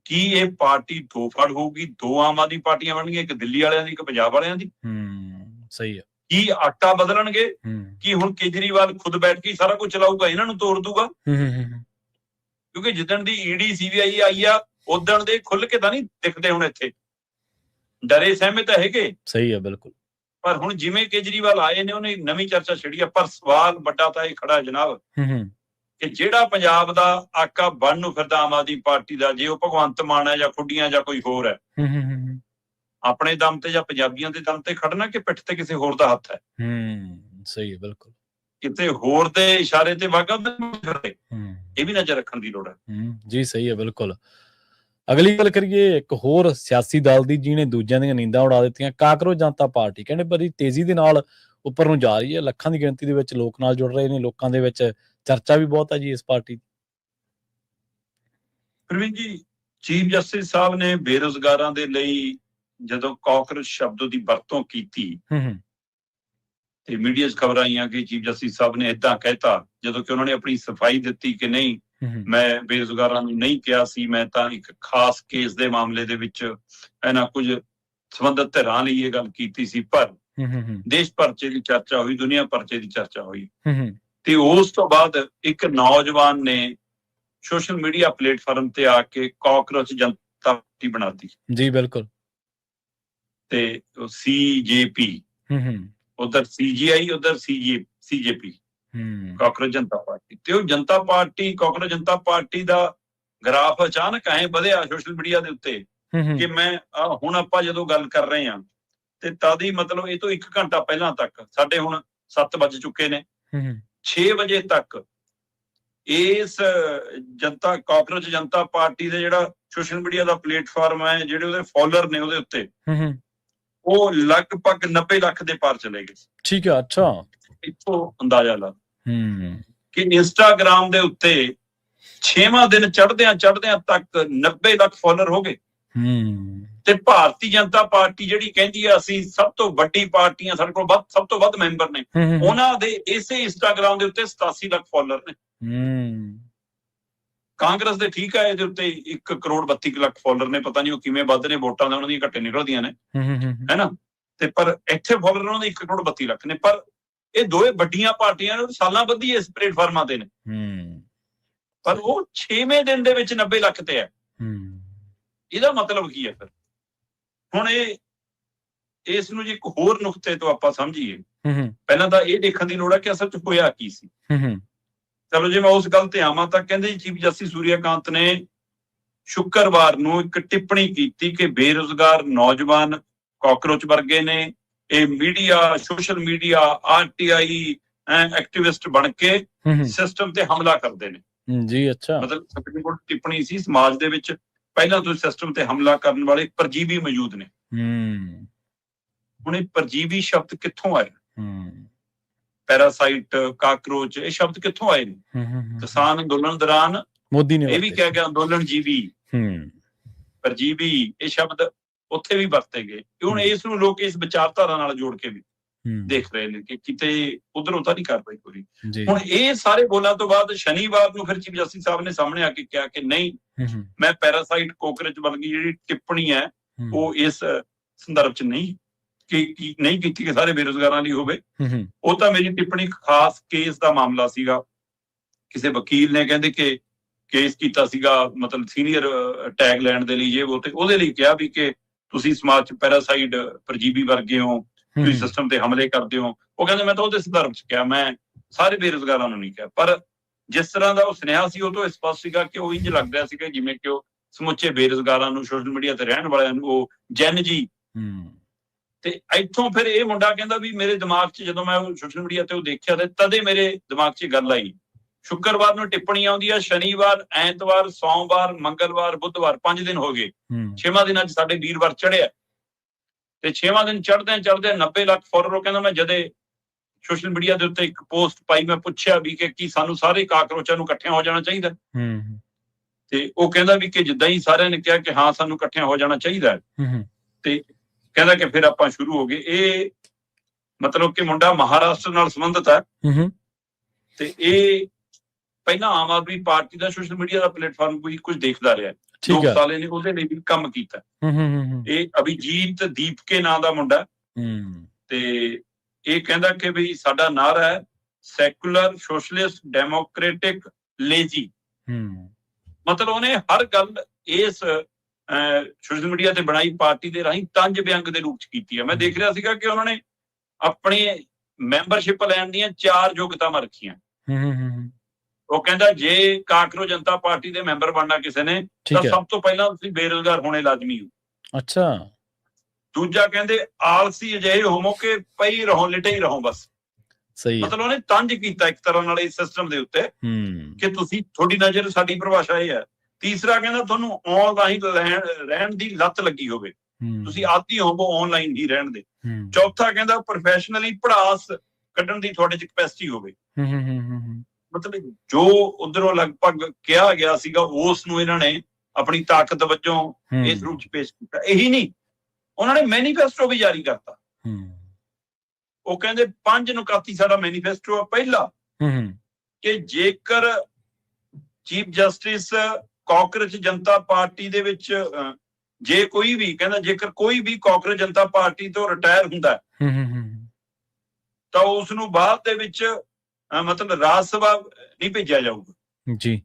ਕੀ ਇਹ ਪਾਰਟੀ ਦੋ ਫੜ ਹੋਊਗੀ, ਦੋ ਆਮ ਆਦਮੀ ਪਾਰਟੀਆਂ ਬਣਨਗੀਆਂ, ਇੱਕ ਦਿੱਲੀ ਵਾਲਿਆਂ ਦੀ ਇੱਕ ਪੰਜਾਬ ਵਾਲਿਆਂ ਦੀ। ਸਹੀ ਹੈ। ਕੀ ਆਟਾ ਬਦਲਣਗੇ? ਕੀ ਹੁਣ ਕੇਜਰੀਵਾਲ ਖੁਦ ਬੈਠ ਕੇ ਸਾਰਾ ਕੁਝ ਚਲਾਊਗਾ, ਇਹਨਾਂ ਨੂੰ ਤੋੜ ਦੂਗਾ? ਕਿਉਂਕਿ ਜਿੱਦਣ ਦੀ ਈਡੀ ਸੀਬੀਆਈ ਆਈ ਆ ਉਦਣ ਦੇ ਖੁੱਲ ਕੇ ਤਾਂ ਨਹੀਂ ਦਿਖਦੇ ਹੁਣ ਇੱਥੇ, ਡਰੇ ਸਹਿਮੇ ਤਾਂ ਹੈਗੇ। ਸਹੀ ਹੈ, ਬਿਲਕੁਲ। ਪਰ ਹੁਣ ਜਿਵੇਂ ਕੇਜਰੀਵਾਲ ਆਏ ਨੇ ਉਹਨੇ ਨਵੀਂ ਚਰਚਾ ਛਿੜੀ ਆ। ਪਰ ਸਵਾਲ ਵੱਡਾ ਤਾਂ ਇਹ ਖੜਾ ਜਨਾਬ ਕਿ ਜਿਹੜਾ ਪੰਜਾਬ ਦਾ ਆਕਾ ਬਣਨ ਨੂੰ ਫਿਰਦਾ ਆਮ ਆਦਮੀ ਪਾਰਟੀ ਦਾ, ਜੇ ਉਹ ਭਗਵੰਤ ਮਾਨ ਹੈ ਜਾਂ ਖੁੱਡੀਆਂ ਜਾਂ ਕੋਈ ਹੋਰ ਹੈ, ਆਪਣੇ ਦਮ ਤੇ ਜਾਂ ਪੰਜਾਬੀਆਂ ਦੇ ਦਮ ਤੇ ਖੜਨਾ ਕਿ ਪਿੱਠ ਤੇ ਕਿਸੇ ਹੋਰ ਦਾ ਹੱਥ ਹੈ। ਸਹੀ ਹੈ, ਬਿਲਕੁਲ। ਕਿਤੇ ਹੋਰ ਦੇ ਇਸ਼ਾਰੇ ਤੇ ਵਾਗਾ ਇਹ ਵੀ ਨਜ਼ਰ ਰੱਖਣ ਦੀ ਲੋੜ ਹੈ। ਜੀ ਸਹੀ ਹੈ, ਬਿਲਕੁਲ। ਅਗਲੀ ਗੱਲ ਕਰੀਏ ਇੱਕ ਹੋਰ ਸਿਆਸੀ ਦਲ ਦੀ ਜਿਹਨੇ ਦੂਜਿਆਂ ਦੀਆਂ ਨੀਂਦਾਂ ਉਡਾ ਦਿੱਤੀਆਂ, ਕਾਕਰੋਚ ਜਨਤਾ ਪਾਰਟੀ। ਕਹਿੰਦੇ ਬੜੀ ਤੇਜ਼ੀ ਦੇ ਨਾਲ ਉੱਪਰ ਨੂੰ ਜਾ ਰਹੀ ਹੈ, ਲੱਖਾਂ ਦੀ ਗਿਣਤੀ ਦੇ ਵਿੱਚ ਲੋਕ ਨਾਲ ਜੁੜ ਰਹੇ ਨੇ, ਲੋਕਾਂ ਦੇ ਵਿੱਚ ਚਰਚਾ ਵੀ ਬਹੁਤ ਹੈ ਜੀ ਇਸ ਪਾਰਟੀ ਦੀ। ਪ੍ਰਵੀਨ ਜੀ, ਚੀਫ ਜਸਟਿਸ ਸਾਹਿਬ ਨੇ ਬੇਰੁਜ਼ਗਾਰਾਂ ਦੇ ਲਈ ਜਦੋਂ ਕਾਕਰੋਚ ਸ਼ਬਦ ਦੀ ਵਰਤੋਂ ਕੀਤੀ ਤੇ ਮੀਡੀਆ 'ਚ ਖਬਰਾਂ ਆਈਆਂ ਕਿ ਚੀਫ ਜਸਟਿਸ ਸਾਹਿਬ ਨੇ ਏਦਾਂ ਕਹਿਤਾ, ਜਦੋਂ ਕਿ ਉਹਨਾਂ ਨੇ ਆਪਣੀ ਸਫਾਈ ਦਿੱਤੀ ਕਿ ਨਹੀਂ ਮੈਂ ਬੇਰੁਜ਼ਗਾਰਾਂ ਨੂੰ ਨਹੀਂ ਕਿਹਾ ਸੀ, ਮੈਂ ਤਾਂ ਇੱਕ ਖਾਸ ਕੇਸ ਦੇ ਮਾਮਲੇ ਦੇ ਵਿੱਚ ਇਹਨਾਂ ਕੁਝ ਸੰਬੰਧਿਤ ਧਿਰਾਂ ਲਈ ਇਹ ਗੱਲ ਕੀਤੀ ਸੀ। ਪਰ ਦੇਸ਼ ਭਰ 'ਚ ਦੀ ਚਰਚਾ ਹੋਈ, ਦੁਨੀਆ ਭਰ 'ਚ ਦੀ ਚਰਚਾ ਹੋਈ ਤੇ ਉਸ ਤੋਂ ਬਾਅਦ ਇੱਕ ਨੌਜਵਾਨ ਨੇ ਸੋਸ਼ਲ ਮੀਡੀਆ ਪਲੇਟਫਾਰਮ ਤੇ ਆ ਕੇ ਕਾਕਰੋਚ ਜਨਤਾ ਪਾਰਟੀ ਬਣਾਤੀ। ਜੀ ਬਿਲਕੁਲ। ਤੇ ਸੀਜੇਪੀ, ਉਧਰ ਸੀਜੀਆਈ, ਉਧਰ ਸੀਜੇਪੀ, ਕਾਕਰੋਚ ਜਨਤਾ ਪਾਰਟੀ। ਤੇ ਉਹ ਜਨਤਾ ਪਾਰਟੀ, ਕਾਕਰੋਚ ਜਨਤਾ ਪਾਰਟੀ ਦਾ ਗ੍ਰਾਫ ਅਚਾਨਕ ਐ ਵਧਿਆ ਸੋਸ਼ਲ ਮੀਡੀਆ ਦੇ ਉੱਤੇ ਕਿ ਮੈਂ ਹੁਣ ਆਪਾਂ ਜਦੋਂ ਗੱਲ ਕਰ ਰਹੇ ਹਾਂ ਤੇ ਤਦ ਹੀ ਮਤਲਬ ਇਹ ਤੋਂ 1 ਘੰਟਾ ਪਹਿਲਾਂ ਤੱਕ, ਸਾਡੇ ਹੁਣ 7 ਵੱਜ ਚੁੱਕੇ ਨੇ, 6 ਵਜੇ ਤੱਕ ਇਸ ਜਨਤਾ ਕਾਕਰੋਚ ਜਨਤਾ ਪਾਰਟੀ ਦੇ ਜਿਹੜਾ ਸੋਸ਼ਲ ਮੀਡੀਆ ਦਾ ਪਲੇਟਫਾਰਮ ਹੈ, ਜਿਹੜੇ ਉਹਦੇ ਫੋਲੋਅਰ ਨੇ ਉਹਦੇ ਉੱਤੇ, ਉਹ ਲਗਭਗ 90 ਲੱਖ ਦੇ ਪਾਰ ਚਲੇ ਗਏ। ਠੀਕ ਹੈ। ਅੱਛਾ। ਇੱਥੋਂ ਅੰਦਾਜ਼ਾ ਲਾ ਕਿ ਇੰਸਟਾਗ੍ਰਾਮ ਦੇ ਉੱਤੇ 6ਵਾਂ ਦਿਨ ਚੜ੍ਹਦਿਆਂ ਤੱਕ 90 ਲੱਖ ਫੋਲੋਅਰ ਹੋ ਗਏ। ਤੇ ਭਾਰਤੀ ਜਨਤਾ ਪਾਰਟੀ ਜਿਹੜੀ ਕਹਿੰਦੀ ਆ ਅਸੀਂ ਸਭ ਤੋਂ ਵੱਡੀ ਪਾਰਟੀ ਆ, ਸਾਡੇ ਕੋਲ ਸਭ ਤੋਂ ਵੱਧ ਮੈਂਬਰ ਨੇ, ਉਹਨਾਂ ਦੇ ਇਸੇ ਇੰਸਟਾਗ੍ਰਾਮ ਦੇ ਉੱਤੇ 87 ਲੱਖ ਫੋਲੋਅਰ ਨੇ। ਕਾਂਗਰਸ ਦੇ ਠੀਕ ਹੈ ਇਹਦੇ ਉੱਤੇ 1 ਕਰੋੜ 32 ਲੱਖ ਫੋਲੋਅਰ ਨੇ, ਪਤਾ ਨਹੀਂ ਉਹ ਕਿਵੇਂ ਵੱਧ ਨੇ, ਵੋਟਾਂ ਦਾ ਉਹਨਾਂ ਦੀਆਂ ਘੱਟੇ ਨਿਕਲਦੀਆਂ ਨੇ, ਹੈਨਾ। ਤੇ ਪਰ ਇੱਥੇ ਫੋਲੋਅਰ ਉਹਨਾਂ ਦੇ 1 ਕਰੋੜ 32 ਲੱਖ ਨੇ। ਪਰ ਇਹ ਦੋਵੇਂ ਵੱਡੀਆਂ ਪਾਰਟੀਆਂ ਨੇ, ਸਾਲਾਂ ਬੱਧੀ ਇਸ ਪਲੇਟਫਾਰਮਾਂ ਤੇ ਨੇ, ਪਰ ਉਹ 6ਵੇਂ ਦਿਨ ਦੇ ਵਿੱਚ 90 ਲੱਖ ਤੇ ਹੈ। ਇਹਦਾ ਮਤਲਬ ਕੀ ਹੈ? ਫਿਰ ਹੁਣ ਇਸ ਨੂੰ ਜੇ ਇੱਕ ਹੋਰ ਨੁਕਤੇ ਤੋਂ ਆਪਾਂ ਸਮਝੀਏ, ਪਹਿਲਾਂ ਤਾਂ ਇਹ ਦੇਖਣ ਦੀ ਲੋੜ ਹੈ ਕਿ ਅਸਲ 'ਚ ਹੋਇਆ ਕੀ ਸੀ। ਚਲੋ ਜੇ ਮੈਂ ਉਸ ਗੱਲ ਤੇ ਆਵਾਂ ਤਾਂ ਕਹਿੰਦੇ ਚੀਫ ਜਸਟਿਸ ਸੂਰਿਆਕਾਂਤ ਨੇ ਸ਼ੁੱਕਰਵਾਰ ਨੂੰ ਇੱਕ ਟਿੱਪਣੀ ਕੀਤੀ ਕਿ ਬੇਰੁਜ਼ਗਾਰ ਨੌਜਵਾਨ ਕਾਕਰੋਚ ਵਰਗੇ ਨੇ, ਇਹ media, social media, RTI activist ਬਣ ਕੇ ਸਿਸਟਮ ਤੇ ਹਮਲਾ ਕਰਦੇ ਨੇ। ਜੀ ਅੱਛਾ। ਮਤਲਬ ਸੁਪਰੀਮ ਕੋਰਟ ਟਿੱਪਣੀ ਸੀ, ਸਮਾਜ ਦੇ ਵਿੱਚ ਪਹਿਲਾਂ ਤੋਂ ਸਿਸਟਮ ਤੇ ਹਮਲਾ ਕਰਨ ਵਾਲੇ ਪਰਜੀਵੀ ਮੌਜੂਦ ਨੇ। ਹੁਣ ਇਹ ਪਰਜੀਵੀ ਸ਼ਬਦ ਕਿੱਥੋਂ ਆਏ? ਪੈਰਾਸਾਈਟ, ਕਾਕਰੋਚ, ਇਹ ਸ਼ਬਦ ਕਿੱਥੋਂ ਆਏ ਨੇ? ਕਿਸਾਨ ਅੰਦੋਲਨ ਦੌਰਾਨ ਮੋਦੀ ਨੇ ਇਹ ਵੀ ਕਿਹਾ ਗਿਆ ਅੰਦੋਲਨ ਜੀਵੀ, ਪਰਜੀਵੀ, ਇਹ ਸ਼ਬਦ ਉੱਥੇ ਵੀ ਵਰਤੇ ਗਏ। ਹੁਣ ਇਸ ਨੂੰ ਲੋਕ ਇਸ ਵਿਚਾਰਧਾਰਾ ਨਾਲ ਜੋੜ ਕੇ ਵੀ ਦੇਖ ਰਹੇ ਨੇ ਕਿ ਕਿਤੇ ਉਧਰੋਂ ਤਾਂ ਨਹੀਂ ਕਾਰਵਾਈ ਹੋ ਰਹੀ। ਹੁਣ ਇਹ ਸਾਰੇ ਬੋਲਾਂ ਤੋਂ ਬਾਅਦ ਸ਼ਨੀਵਾਰ ਨੂੰ ਫਿਰ ਚੀਫ ਜਸਟਿਸ ਸਾਹਿਬ ਨੇ ਸਾਹਮਣੇ ਆ ਕੇ ਕਿਹਾ ਕਿ ਨਹੀਂ, ਮੈਂ ਪੈਰਾਸਾਈਟ, ਕਾਕਰੋਚ ਵਰਗੀ ਜਿਹੜੀ ਟਿੱਪਣੀ ਹੈ ਉਹ ਇਸ ਸੰਦਰਭ 'ਚ ਨਹੀਂ ਕੀਤੀ ਕਿ ਸਾਰੇ ਬੇਰੁਜ਼ਗਾਰਾਂ ਲਈ ਹੋਵੇ। ਉਹ ਤਾਂ ਮੇਰੀ ਟਿੱਪਣੀ ਖਾਸ ਕੇਸ ਦਾ ਮਾਮਲਾ ਸੀਗਾ, ਕਿਸੇ ਵਕੀਲ ਨੇ ਕਹਿੰਦੇ ਕਿ ਕੇਸ ਕੀਤਾ ਸੀਗਾ, ਮਤਲਬ ਸੀਨੀਅਰ ਟੈਗ ਲੈਣ ਦੇ ਲਈ, ਉਹਦੇ ਲਈ ਕਿਹਾ ਵੀ ਕਿ ਤੁਸੀਂ ਸਮਾਜ 'ਚ ਪੈਰਾਸਾਈਟ, ਪਰਜੀਵੀ ਵਰਗੇ ਹੋ, ਤੁਸੀਂ ਸਿਸਟਮ ਤੇ ਹਮਲੇ ਕਰਦੇ ਹੋ। ਉਹ ਕਹਿੰਦੇ ਮੈਂ ਤਾਂ ਉਹਦੇ ਸੰਦਰਭ 'ਚ ਕਿਹਾ, ਮੈਂ ਸਾਰੇ ਬੇਰੁਜ਼ਗਾਰਾਂ ਨੂੰ ਨਹੀਂ ਕਿਹਾ। ਪਰ ਜਿਸ ਤਰ੍ਹਾਂ ਦਾ ਉਹ ਸੁਨੇਹਾ ਸੀ ਉਹ ਤੋਂ ਸਪਸ਼ਟ ਸੀਗਾ ਕਿ ਉਹ ਇੰਝ ਲੱਗ ਰਿਹਾ ਸੀਗਾ ਜਿਵੇਂ ਕਿ ਉਹ ਸਮੁੱਚੇ ਬੇਰੁਜ਼ਗਾਰਾਂ ਨੂੰ, ਸੋਸ਼ਲ ਮੀਡੀਆ ਤੇ ਰਹਿਣ ਵਾਲਿਆਂ ਨੂੰ ਉਹ ਜੈਨ ਜੀ ਤੇ ਇੱਥੋਂ ਫਿਰ ਇਹ ਮੁੰਡਾ ਕਹਿੰਦਾ ਵੀ ਮੇਰੇ ਦਿਮਾਗ 'ਚ ਜਦੋਂ ਮੈਂ ਸੋਸ਼ਲ ਮੀਡੀਆ ਤੇ ਉਹ ਦੇਖਿਆ ਤੇ ਤਦੇ ਮੇਰੇ ਦਿਮਾਗ 'ਚ ਗੱਲ ਆਈ। ਸ਼ੁੱਕਰਵਾਰ ਨੂੰ ਟਿੱਪਣੀ ਆਉਂਦੀ ਆ, ਸ਼ਨੀਵਾਰ, ਐਤਵਾਰ, ਸੋਮਵਾਰ, ਮੰਗਲਵਾਰ, ਬੁੱਧਵਾਰ, 5 ਦਿਨ ਹੋ ਗਏ। 6ਵਾਂ ਦਿਨ ਅੱਜ ਸਾਡੇ ਵੀਰਵਾਰ ਚੜਿਆ ਤੇ 6ਵਾਂ ਦਿਨ ਚੜਦੇ 90 ਲੱਖ ਫੋਲੋਅਰ। ਕਹਿੰਦਾ ਮੈਂ ਜਦੇ ਸੋਸ਼ਲ ਮੀਡੀਆ ਦੇ ਉੱਤੇ ਇੱਕ ਪੋਸਟ ਪਾਈ, ਮੈਂ ਪੁੱਛਿਆ ਵੀ ਕਿ ਕੀ ਸਾਨੂੰ ਸਾਰੇ ਕਾਕਰੋਚਾਂ ਨੂੰ ਇਕੱਠਿਆਂ ਹੋ ਜਾਣਾ ਚਾਹੀਦਾ? ਤੇ ਉਹ ਕਹਿੰਦਾ ਵੀ ਕਿ ਜਿੱਦਾਂ ਹੀ ਸਾਰਿਆਂ ਨੇ ਕਿਹਾ ਕਿ ਹਾਂ ਸਾਨੂੰ ਇਕੱਠਿਆਂ ਹੋ ਜਾਣਾ ਚਾਹੀਦਾ ਤੇ ਕਹਿੰਦਾ ਕਿ ਫਿਰ ਆਪਾਂ ਸ਼ੁਰੂ ਹੋ ਗਏ। ਇਹ ਮਤਲਬ ਕਿ ਮੁੰਡਾ ਮਹਾਰਾਸ਼ਟਰ ਨਾਲ ਸੰਬੰਧਿਤ ਹੈ ਤੇ ਇਹ ਪਹਿਲਾਂ ਆਮ ਆਦਮੀ ਪਾਰਟੀ ਦਾ ਸੋਸ਼ਲ ਮੀਡੀਆ ਦਾ ਪਲੇਟਫਾਰਮ ਕੋਈ ਕੁਝ ਦੇਖਦਾ ਰਿਹਾ। 2 ਸਾਲ ਨੇ ਉਹਦੇ ਲਈ ਵੀ ਕੰਮ ਕੀਤਾ। ਇਹ ਅਭਿਜੀਤ ਦੀਪਕੇ ਨਾਂ ਦਾ ਮੁੰਡਾ ਤੇ ਇਹ ਕਹਿੰਦਾ ਕਿ ਵੀ ਸਾਡਾ ਨਾਰਾ ਹੈ ਸੈਕੂਲਰ ਸੋਸ਼ਲਿਸਟ ਡੈਮੋਕ੍ਰੈਟਿਕ ਲੇਜੀ। ਮਤਲਬ ਉਹਨੇ ਹਰ ਗੱਲ ਇਸ ਸੋਸ਼ਲ ਮੀਡੀਆ ਤੇ ਬਣਾਈ ਪਾਰਟੀ ਦੇ ਰਾਹੀਂ ਤੰਜ ਵਿਅੰਗ ਦੇ ਰੂਪ ਚ ਕੀਤੀ ਹੈ। ਮੈਂ ਦੇਖ ਰਿਹਾ ਸੀਗਾ ਕਿ ਉਹਨਾਂ ਨੇ ਆਪਣੀ ਮੈਂਬਰਸ਼ਿਪ ਲੈਣ ਦੀਆਂ 4 ਯੋਗਤਾਵਾਂ ਰੱਖੀਆਂ। ਉਹ ਕਹਿੰਦਾ ਜੇ ਕਾਕਰੋ ਜਨਤਾ ਪਾਰਟੀ ਦੇ ਮੈਂਬਰ ਬਣਨਾ ਕਿਸੇ ਨੇ ਤਾਂ ਸਭ ਤੋਂ ਪਹਿਲਾਂ ਤੁਸੀਂ ਬੇਰੁਜ਼ਗਾਰ ਹੋਣੇ ਲਾਜ਼ਮੀ ਹੋ। ਅੱਛਾ। ਦੂਜਾ ਕਹਿੰਦੇ ਆਲਸੀ ਅਜਿਹੇ ਹੋਵੋ ਕਿ ਪਈ ਰਹੋ, ਲਿਟੇ ਹੀ ਰਹੋ ਬਸ। ਸਹੀ। ਮਤਲਬ ਉਹਨੇ ਤੰਜ ਕੀਤਾ ਇੱਕ ਤਰ੍ਹਾਂ ਨਾਲ ਇਸ ਸਿਸਟਮ ਦੇ ਉੱਤੇ ਕਿ ਤੁਸੀਂ, ਤੁਹਾਡੀ ਨਜ਼ਰ ਸਾਡੀ ਪਰਿਭਾਸ਼ਾ ਇਹ ਹੈ। ਤੀਸਰਾ ਕਹਿੰਦਾ ਤੁਹਾਨੂੰ ਆਨਲਾਈਨ ਰਹਿਣ ਦੀ ਲੱਤ ਲੱਗੀ ਹੋਵੇ, ਤੁਸੀਂ ਆਦੀ ਹੋਵੋ ਆਨਲਾਈਨ ਹੀ ਰਹਿਣ ਦੇ। ਚੌਥਾ ਕਹਿੰਦਾ ਪ੍ਰੋਫੈਸ਼ਨਲੀ ਪੜਾਸ ਕੱਢਣ ਦੀ ਤੁਹਾਡੇ ਚ ਕੈਪੈਸਿਟੀ ਹੋਵੇ। ਮਤਲਬ ਜੋ ਉਧਰੋਂ ਲਗਭਗ ਕਿਹਾ ਗਿਆ ਸੀਗਾ ਉਸ ਨੂੰ ਇਹਨਾਂ ਨੇ ਆਪਣੀ ਤਾਕਤ ਵਜੋਂ ਇਸ ਰੂਪ ਚ ਪੇਸ਼ ਕੀਤਾ। ਇਹੀ ਨਹੀਂ, ਉਹਨਾਂ ਨੇ ਮੈਨੀਫੈਸਟੋ ਵੀ ਜਾਰੀ ਕਰਤਾ। ਉਹ ਕਹਿੰਦੇ 5 ਨੁਕਾਤੀ ਸਾਡਾ ਮੈਨੀਫੈਸਟੋ ਆ। ਪਹਿਲਾ ਕਿ ਜੇਕਰ ਚੀਫ ਜਸਟਿਸ ਕਾਕਰੋਚ ਜਨਤਾ ਪਾਰਟੀ ਦੇ ਵਿੱਚ ਜੇ ਕੋਈ ਵੀ, ਕਹਿੰਦਾ ਜੇਕਰ ਕੋਈ ਵੀ ਕਾਕਰੋਚ ਜਨਤਾ ਪਾਰਟੀ ਤੋਂ ਰਿਟਾਇਰ ਹੁੰਦਾ ਤਾਂ ਉਸ ਨੂੰ ਬਾਅਦ ਦੇ ਵਿੱਚ ਮਤਲਬ ਰਾਜ ਸਭਾ ਨਹੀਂ ਭੇਜਿਆ ਜਾਊਗਾ ਜੀ।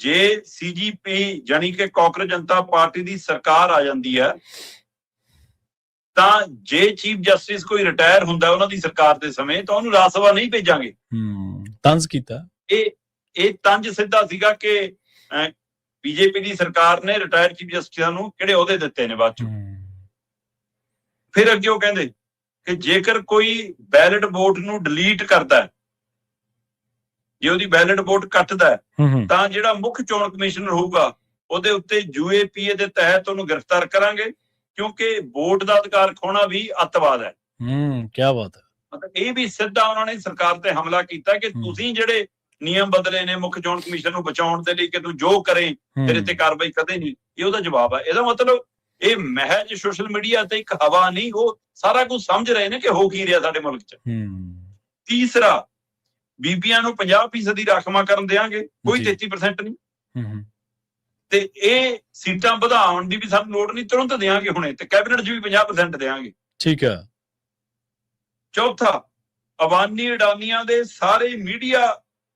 ਜੇ ਸੀਜੀਪੀ ਜਾਨੀ ਕਿ ਕਾਕਰੋਚ ਜਨਤਾ ਪਾਰਟੀ ਦੀ ਸਰਕਾਰ ਆ ਜਾਂਦੀ ਹੈ ਤਾਂ ਜੇ ਚੀਫ ਜਸਟਿਸ ਕੋਈ ਰਿਟਾਇਰ ਹੁੰਦਾ ਉਹਨਾਂ ਦੀ ਸਰਕਾਰ ਦੇ ਸਮੇਂ ਤਾਂ ਉਹਨੂੰ ਰਾਜ ਸਭਾ ਨਹੀਂ ਭੇਜਾਂਗੇ। ਤੰਜ਼ ਕੀਤਾ। ਇਹ ਤੰਜ ਸਿੱਧਾ ਸੀਗਾ ਕਿ ਬੀਜੇਪੀ ਦੀ ਸਰਕਾਰ ਨੇ ਰਿਟਾਇਰ ਚੀਫ ਜਸਟਿਸਾਂ ਨੂੰ ਕਿਹੜੇ ਅਹੁਦੇ ਦਿੱਤੇ ਨੇ ਬਾਅਦ ਚੋਂ। ਫਿਰ ਅੱਗੇ ਉਹ ਕਹਿੰਦੇ ਕਿ ਜੇਕਰ ਕੋਈ ਬੈਲਟ ਵੋਟ ਨੂੰ ਡਿਲੀਟ ਕਰਦਾ ਹੈ, ਜੇ ਉਹਦੀ ਬੈਲਟ ਵੋਟ ਕੱਟਦਾ ਤਾਂ ਜਿਹੜਾ ਮੁੱਖ ਚੋਣ ਕਮਿਸ਼ਨਰ ਹੋਊਗਾ ਉਹਦੇ ਉੱਤੇ UAPA ਦੇ ਤਹਿਤ ਉਹਨੂੰ ਗ੍ਰਿਫਤਾਰ ਕਰਾਂਗੇ, ਕਿਉਂਕਿ ਵੋਟ ਦਾ ਅਧਿਕਾਰ ਖੋਣਾ ਵੀ ਅੱਤਵਾਦ ਹੈ। ਕੀ ਬਾਤ ਹੈ। ਮਤਲਬ ਇਹ ਵੀ ਸਿੱਧਾ ਉਹਨਾਂ ਨੇ ਸਰਕਾਰ ਤੇ ਹਮਲਾ ਕੀਤਾ ਕਿ ਤੁਸੀਂ ਜਿਹੜੇ ਨਿਯਮ ਬਦਲੇ ਨੇ ਮੁੱਖ ਚੋਣ ਕਮਿਸ਼ਨ ਨੂੰ ਬਚਾਉਣ ਦੇ ਲਈ ਕਿ ਤੂੰ ਜੋ ਕਰੇ ਤੇਰੇ ਤੇ ਕਾਰਵਾਈ ਕਦੇ ਨਹੀਂ। ਇਹ ਉਹਦਾ ਜਵਾਬ ਹੈ। ਇਹਦਾ ਮਤਲਬ ਇਹ ਮਹਿਜ ਸੋਸ਼ਲ ਮੀਡੀਆ ਤੇ ਇੱਕ ਹਵਾ ਨਹੀਂ, ਉਹ ਸਾਰਾ ਕੁਝ ਸਮਝ ਰਹੇ ਨੇ ਕਿ ਹੋ ਕੀ ਰਿਹਾ ਸਾਡੇ ਮੁਲਕ 'ਚ। ਤੀਸਰਾ, ਬੀਬੀਆਂ ਨੂੰ 50% ਦੀ ਰਾਖਵਾਂਕਰਨ ਦੇਵਾਂਗੇ, ਕੋਈ 33% ਨਹੀਂ। ਤੇ ਇਹ ਸੀਟਾਂ ਵਧਾਉਣ ਦੀ ਵੀ ਸਾਨੂੰ ਲੋੜ ਨਹੀਂ, ਤੁਰੰਤ ਦੇਵਾਂਗੇ ਹੁਣੇ, ਤੇ ਕੈਬਨਿਟ 'ਚ ਵੀ 50% ਦੇਵਾਂਗੇ। ਠੀਕ ਹੈ। ਚੌਥਾ, ਅਬਾਨੀ ਅਡਾਨੀਆਂ ਦੇ ਸਾਰੇ ਮੀਡੀਆ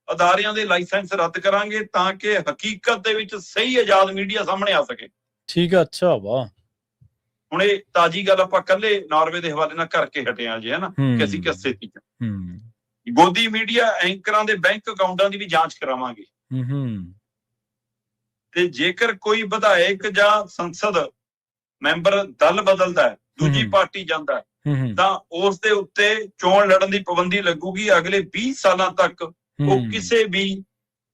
ਅਦਾਰਿਆਂ ਦੇ ਲਾਇਸੈਂਸ ਰੱਦ ਕਰਾਂਗੇ ਤਾਂ ਕਿ ਹਕੀਕਤ ਦੇ ਵਿੱਚ ਸਹੀ ਆਜ਼ਾਦ ਮੀਡੀਆ ਸਾਹਮਣੇ ਆ ਸਕੇ। ਠੀਕ ਹੈ। ਅੱਛਾ, ਵਾਹ। ਹੁਣ ਇਹ ਤਾਜ਼ੀ ਗੱਲ ਆਪਾਂ ਕੱਲੇ ਨਾਰਵੇ ਦੇ ਹਵਾਲੇ ਨਾਲ ਕਰਕੇ ਹਟੇ ਆ ਜੀ, ਹਨਾ, ਕਿ ਅਸੀਂ ਕਿਸ ਸਥਿਤੀ 'ਚ। ਗੋਦੀ ਮੀਡੀਆ ਐਂਕਰਾਂ ਦੇ ਬੈਂਕ ਅਕਾਊਂਟਾਂ ਦੀ ਵੀ ਜਾਂਚ ਕਰਾਵਾਂਗੇ। ਤੇ ਜੇਕਰ ਕੋਈ ਵਿਧਾਇਕ ਜਾਂ ਸੰਸਦ ਮੈਂਬਰ ਦਲ ਬਦਲਦਾ ਹੈ, ਦੂਜੀ ਪਾਰਟੀ ਜਾਂਦਾ ਤਾਂ ਉਸ ਦੇ ਉੱਤੇ ਚੋਣ ਲੜਨ ਦੀ ਪਾਬੰਦੀ ਲੱਗੂਗੀ। ਅਗਲੇ 20 ਸਾਲਾਂ ਤੱਕ ਉਹ ਕਿਸੇ ਵੀ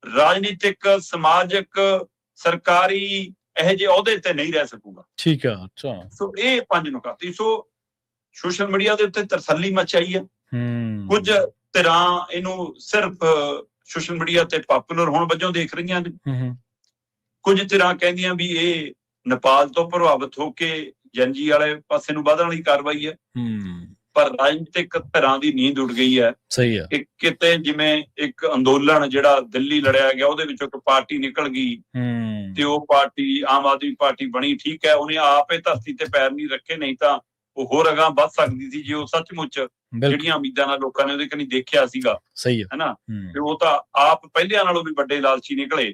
ਰਾਜਨੀਤਿਕ, ਸਮਾਜਿਕ, ਸਰਕਾਰੀ ਇਹੋ ਜਿਹੇ ਅਹੁਦੇ ਤੇ ਨਹੀਂ ਰਹਿ ਸਕੂਗਾ। ਠੀਕ ਹੈ। ਅੱਛਾ। ਸੋ ਇਹ 5 ਨੁਕਾਤੇ। ਸੋ ਸੋਸ਼ਲ ਮੀਡੀਆ ਦੇ ਉੱਤੇ ਤਰਸੱਲੀ ਮਚਾਈ ਹੈ। ਕੁਝ ਧਿਰਾਂ ਇਹਨੂੰ ਸਿਰਫ ਸੋਸ਼ਲ ਮੀਡੀਆ ਤੇ ਪਪੂਲਰ ਹੋਣ ਵਜੋਂ ਦੇਖ ਰਹੀਆਂ ਨੇ। ਕੁਝ ਧਿਰਾਂ ਕਹਿੰਦੀਆਂ ਵੀ ਇਹ ਨੇਪਾਲ ਤੋਂ ਪ੍ਰਭਾਵਿਤ ਹੋ ਕੇ ਜਨਜੀ ਵਾਲੇ ਪਾਸੇ ਨੂੰ ਵਧਣ ਵਾਲੀ ਕਾਰਵਾਈ ਹੈ। ਪਰ ਰਾਜਨੀਤਿਕ ਧਿਰਾਂ ਦੀ ਨੀਂਦ ਉੱਡ ਗਈ ਹੈ। ਸਹੀ ਹੈ। ਕਿਤੇ ਜਿਵੇਂ ਇੱਕ ਅੰਦੋਲਨ ਜਿਹੜਾ ਦਿੱਲੀ ਲੜਿਆ ਗਿਆ ਉਹਦੇ ਵਿੱਚੋਂ ਇੱਕ ਪਾਰਟੀ ਨਿਕਲ ਗਈ ਤੇ ਉਹ ਪਾਰਟੀ ਆਮ ਆਦਮੀ ਪਾਰਟੀ ਬਣੀ। ਠੀਕ ਹੈ, ਉਹਨੇ ਆਪੇ ਧਰਤੀ ਤੇ ਪੈਰ ਨਹੀਂ ਰੱਖੇ, ਨਹੀਂ ਤਾਂ ਉਹ ਹੋਰ ਅਗਾਂਹ ਵੱਧ ਸਕਦੀ ਸੀ ਜੇ ਉਹ ਸੱਚਮੁੱਚ ਜਿਹੜੀਆਂ ਉਮੀਦਾਂ ਨਾਲ ਲੋਕਾਂ ਨੇ ਉਹਦੇ ਕਨੀ ਦੇਖਿਆ ਸੀਗਾ। ਸਹੀ ਹੈ ਨਾ। ਤੇ ਉਹ ਤਾਂ ਆਪ ਪਹਿਲਿਆਂ ਨਾਲੋਂ ਵੀ ਵੱਡੇ ਲਾਲਚੀ ਨਿਕਲੇ।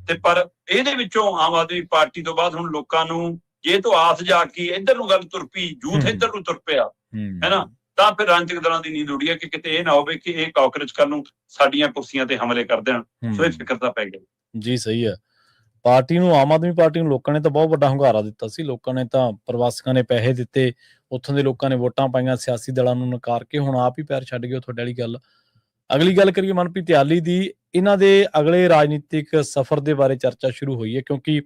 ਤੇ ਪਰ ਇਹਦੇ ਵਿੱਚੋਂ ਆਮ ਆਦਮੀ ਪਾਰਟੀ ਤੋਂ ਬਾਅਦ ਹੁਣ ਲੋਕਾਂ ਨੂੰ ਜੇ ਤੋਂ ਆਸ ਜਾ ਕੇ ਇੱਧਰ ਨੂੰ ਗੱਲ ਤੁਰ ਪਈ, ਯੂਥ ਇੱਧਰ ਨੂੰ ਤੁਰ ਪਿਆ, ਹੈਨਾ, ਤਾਂ ਫਿਰ ਰਾਜਨੀਤਿਕ ਦਲਾਂ ਦੀ ਨੀਂਦ ਉੱਡੀ ਹੈ ਕਿ ਕਿਤੇ ਇਹ ਨਾ ਹੋਵੇ ਕਿ ਇਹ ਕਾਕਰੋਚ ਕੱਲ ਨੂੰ ਸਾਡੀਆਂ ਕੁਰਸੀਆਂ ਤੇ ਹਮਲੇ ਕਰ ਦੇਣ। ਸੋ ਇਹ ਫਿਕਰ ਤਾਂ ਪੈ ਗਿਆ ਜੀ। ਸਹੀ ਹੈ। ਪਾਰਟੀ ਨੂੰ, ਆਮ ਆਦਮੀ ਪਾਰਟੀ ਨੂੰ ਲੋਕਾਂ ਨੇ ਤਾਂ ਬਹੁਤ ਵੱਡਾ ਹੁੰਗਾਰਾ ਦਿੱਤਾ ਸੀ। ਲੋਕਾਂ ਨੇ ਤਾਂ, ਪ੍ਰਵਾਸੀਆਂ ਨੇ ਪੈਸੇ ਦਿੱਤੇ, ਉੱਥੋਂ ਦੇ ਲੋਕਾਂ ਨੇ ਵੋਟਾਂ ਪਾਈਆਂ, ਸਿਆਸੀ ਦਲਾਂ ਨੂੰ ਨਕਾਰ ਕੇ ਹੁਣ ਆਪ ਹੀ ਪੈਰ ਛੱਡ ਗਏ, ਤੁਹਾਡੇ ਵਾਲੀ ਗੱਲ। ਅਗਲੀ ਗੱਲ ਕਰੀਏ ਮਨਪ੍ਰੀਤ ਇਆਲੀ ਦੀ, ਇਹਨਾਂ ਦੇ ਅਗਲੇ ਰਾਜਨੀਤਿਕ ਸਫ਼ਰ ਦੇ ਬਾਰੇ ਚਰਚਾ ਸ਼ੁਰੂ ਹੋਈ ਹੈ, ਕਿਉਂਕਿ